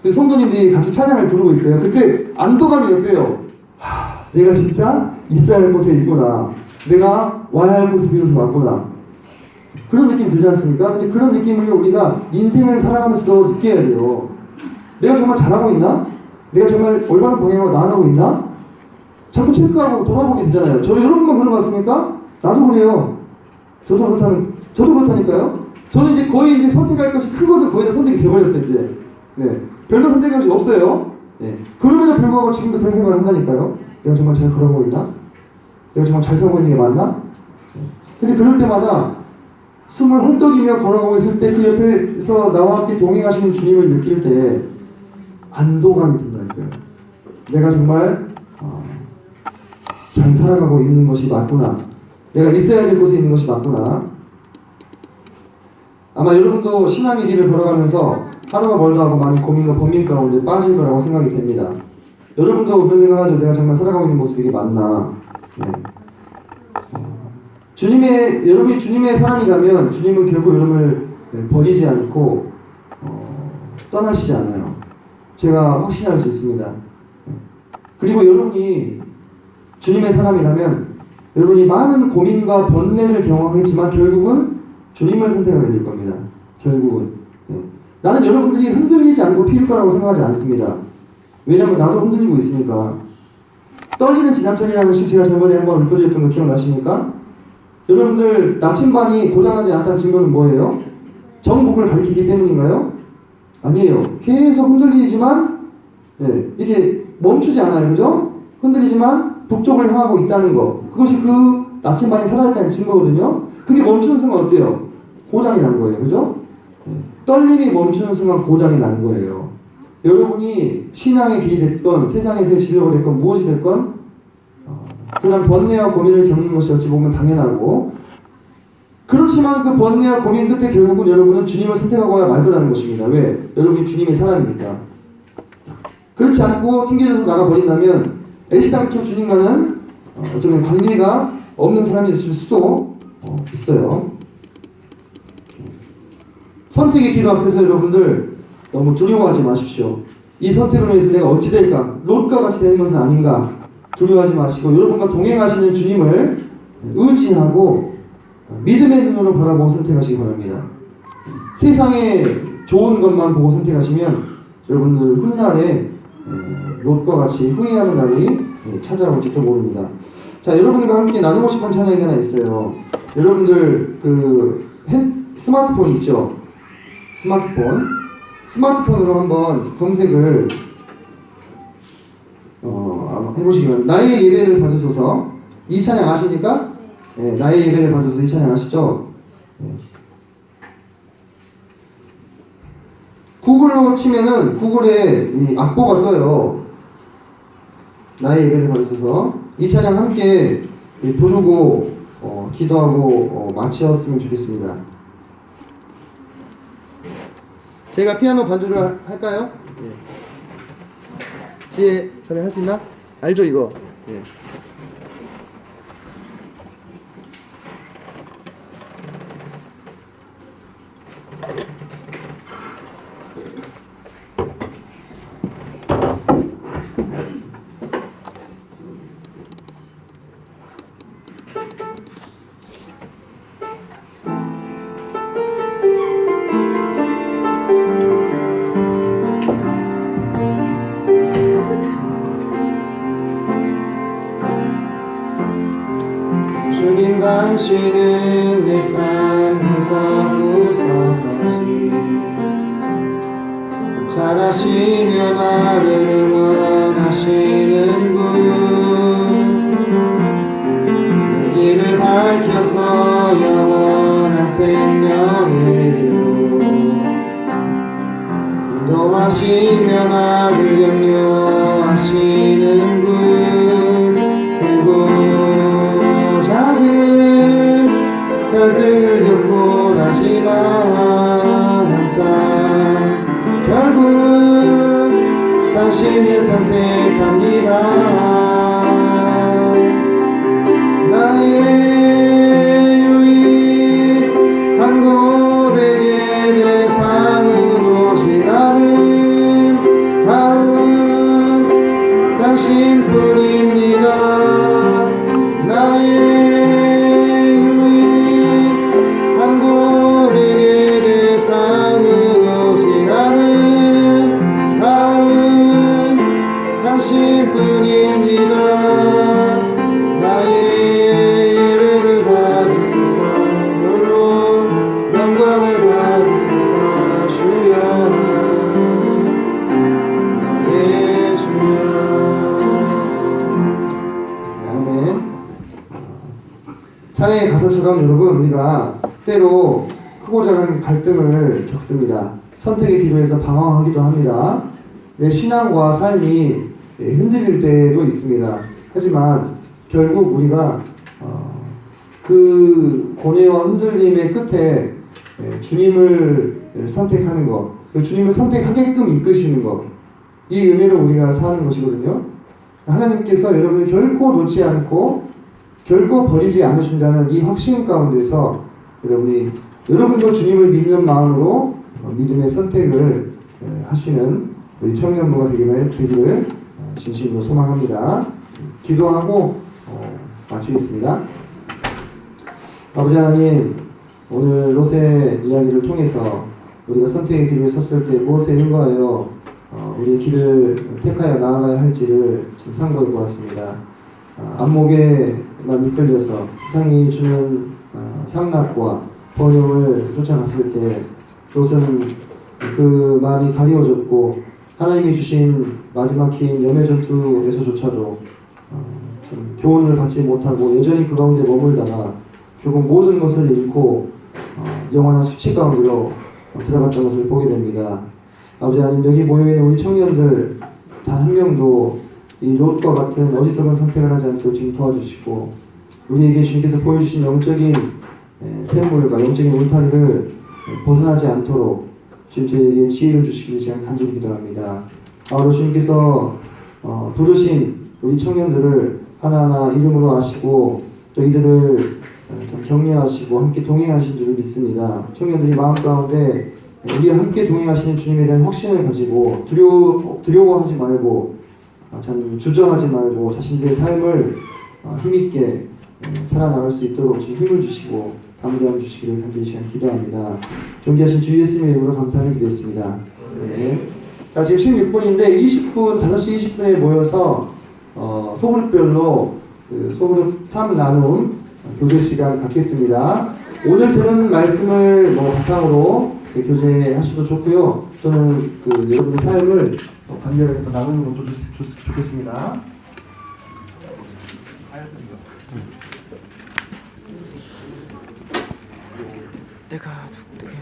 Speaker 1: 그 성도님들이 같이 찬양을 부르고 있어요. 그때 안도감이 어때요? 내가 진짜 있어야 할 곳에 있구나. 내가 와야 할 곳에 비로소 왔구나. 그런 느낌 들지 않습니까? 근데 그런 느낌을 우리가 인생을 살아가면서도 느껴야 돼요. 내가 정말 잘하고 있나? 내가 정말 올바른 방향으로 나아가고 있나? 자꾸 체크하고 돌아보게 되잖아요. 여러분만 그런 거 같습니까? 나도 그래요. 저도 그렇다니까요. 저는 이제 거의 이제 선택할 것이 큰 것은 거의 다 선택이 돼버렸어요, 이제. 네. 별로 선택할 것이 없어요. 네. 그럼에도 불구하고 지금도 그런 생각을 한다니까요. 내가 정말 잘 걸어가고 있나? 내가 정말 잘 살고 있는 게 맞나? 근데 그럴 때마다 숨을 헐떡이며 걸어가고 있을 때 그 옆에서 나와 함께 동행하시는 주님을 느낄 때 안도감이 든다니까요. 내가 정말 잘 살아가고 있는 것이 맞구나. 내가 있어야 될 곳에 있는 것이 맞구나. 아마 여러분도 신앙의 길을 걸어가면서 하루가 멀다 하고 많은 고민과 번민 가운데 빠질 거라고 생각이 됩니다. 여러분도 그런 생각하죠. 내가 정말 살아가고 있는 모습이 이게 맞나. 네. 여러분이 주님의 사람이라면 주님은 결국 여러분을 버리지 않고 떠나시지 않아요. 제가 확신할 수 있습니다. 그리고 여러분이 주님의 사람이라면 여러분이 많은 고민과 번뇌를 경험하겠지만 결국은 주님을 선택하게 될 겁니다. 결국은. 나는 여러분들이 흔들리지 않고 피울 거라고 생각하지 않습니다. 왜냐하면 나도 흔들리고 있으니까. 떨리는 지나쳐리라는 시 제가 저번에 한번 읊어드렸던 거 기억나십니까? 여러분들 나침반이 고장나지 않다는 증거는 뭐예요? 정복을 가리키기 때문인가요? 아니에요. 계속 흔들리지만 이게 멈추지 않아요. 그죠? 흔들리지만 북쪽을 향하고 있다는 거. 그것이 그 나침반이 살아있다는 증거거든요. 그게 멈추는 순간 어때요? 고장이 난 거예요. 그죠? 떨림이 멈추는 순간 고장이 난 거예요. 여러분이 신앙의 길이 됐건 세상에서의 진로가 됐건 무엇이 됐건 그런 번뇌와 고민을 겪는 것이 어찌 보면 당연하고 그렇지만 그 번뇌와 고민 끝에 결국은 여러분은 주님을 선택하고야 말 거라는 것입니다. 왜? 여러분이 주님의 사람이니까. 그렇지 않고 튕겨져서 나가버린다면 애시당초 주님과는 어쩌면 관계가 없는 사람이 있을 수도 있어요. 선택의 길 앞에서 여러분들 너무 두려워하지 마십시오. 이 선택으로 해서 내가 어찌 될까? 롯과 같이 되는 것은 아닌가? 두려워하지 마시고 여러분과 동행하시는 주님을 의지하고 믿음의 눈으로 바라보고 선택하시기 바랍니다. 세상에 좋은 것만 보고 선택하시면 여러분들 훗날에 롯과 같이 후회하는 날이 찾아올지도 모릅니다. 자, 여러분과 함께 나누고 싶은 찬양이 하나 있어요. 여러분들 스마트폰 있죠? 스마트폰으로 한번 검색을 해보시면 나의 예배를 받으소서. 이 찬양 아십니까? 네, 나의 예배를 받으소서. 이 찬양 아시죠? 네. 구글로 치면은 구글에 이 악보가 떠요. 나의 예배를 받으소서. 이 찬양 함께 부르고 기도하고 마치었으면 좋겠습니다. 제가 피아노 반주를 할까요? 예. 지혜 자네 할 수 있나? 알죠 이거? 예. 주님 당신은 내 삶 구석구석까지 잘하시며 나를 응원하시는 분 내 길을 밝혀서 영원한 새 하시며 나를 격려하시는 분 크고 작은 갈등을 겪고 나지만 항상 결국 당신을 선택합니다. 나의 유일한 고백의 대상은 오직 아름다운 당신뿐입니다. 나의 유일한 고백의 대상은 오직 아름다운 당신뿐입니다. 나의 예배를 받으소서. 홀로 영광을 받으소서. 주여 나의 주여. 아멘. 찬양의 가사처럼 여러분, 우리가 때로 크고 작은 갈등을 겪습니다. 선택의 기로에서 방황하기도 합니다. 내 신앙과 삶이 흔들릴 때도 있습니다. 하지만 결국 우리가 그 고뇌와 흔들림의 끝에 주님을 선택하는 것, 주님을 선택하게끔 이끄시는 것, 이 은혜로 우리가 사는 것이거든요. 하나님께서 여러분을 결코 놓지 않고 결코 버리지 않으신다는 이 확신 가운데서 여러분도 주님을 믿는 마음으로 믿음의 선택을 하시는 우리 청년부가 되기를 진심으로 소망합니다. 기도하고 마치겠습니다. 아버지 하나님, 오늘 롯의 이야기를 통해서 우리가 선택의 길을 섰을 때 무엇에 근거하여 우리의 길을 택하여 나아가야 할지를 좀 상고해 보았습니다. 안목에만 이끌려서 세상이 주는 향락과 번영을 쫓아갔을 때 롯은 그 마음이 가리워졌고 하나님이 주신 마지막 긴 염의 전투에서조차도 좀 교훈을 받지 못하고 여전히 그 가운데 머물다가 결국 모든 것을 잃고 영원한 수치 가운데로 들어갔던 것을 보게 됩니다. 아버지 하나님, 여기 모여있는 우리 청년들 단 한 명도 이 롯과 같은 어리석은 선택을 하지 않도록 지금 도와주시고 우리에게 주님께서 보여주신 영적인 샘물과 영적인 울타리를 벗어나지 않도록 지금 저희에게 지혜를 주시기를 제가 간절히 기도합니다. 바로 주님께서 부르신 우리 청년들을 하나하나 이름으로 아시고 또 이들을 격려하시고 함께 동행하신 줄을 믿습니다. 청년들이 마음 가운데 우리와 함께 동행하시는 주님에 대한 확신을 가지고 두려워하지 말고 참 주저하지 말고 자신들의 삶을 힘있게 살아나갈 수 있도록 지금 힘을 주시고 감사함 주시기를 간절히 시간 기도합니다. 존귀하신 주 예수님의 이름으로 감사를 드리겠습니다. 네. 자, 지금 16분인데 20분, 5시 20분에 모여서 소그룹별로 소그룹 3 나눔 교제 시간 갖겠습니다. 오늘 들은 말씀을 바탕으로 교제하셔도 좋고요. 저는 여러분의 삶을 간절하게 나누는 것도 좋겠습니다.
Speaker 3: 내가 누구야?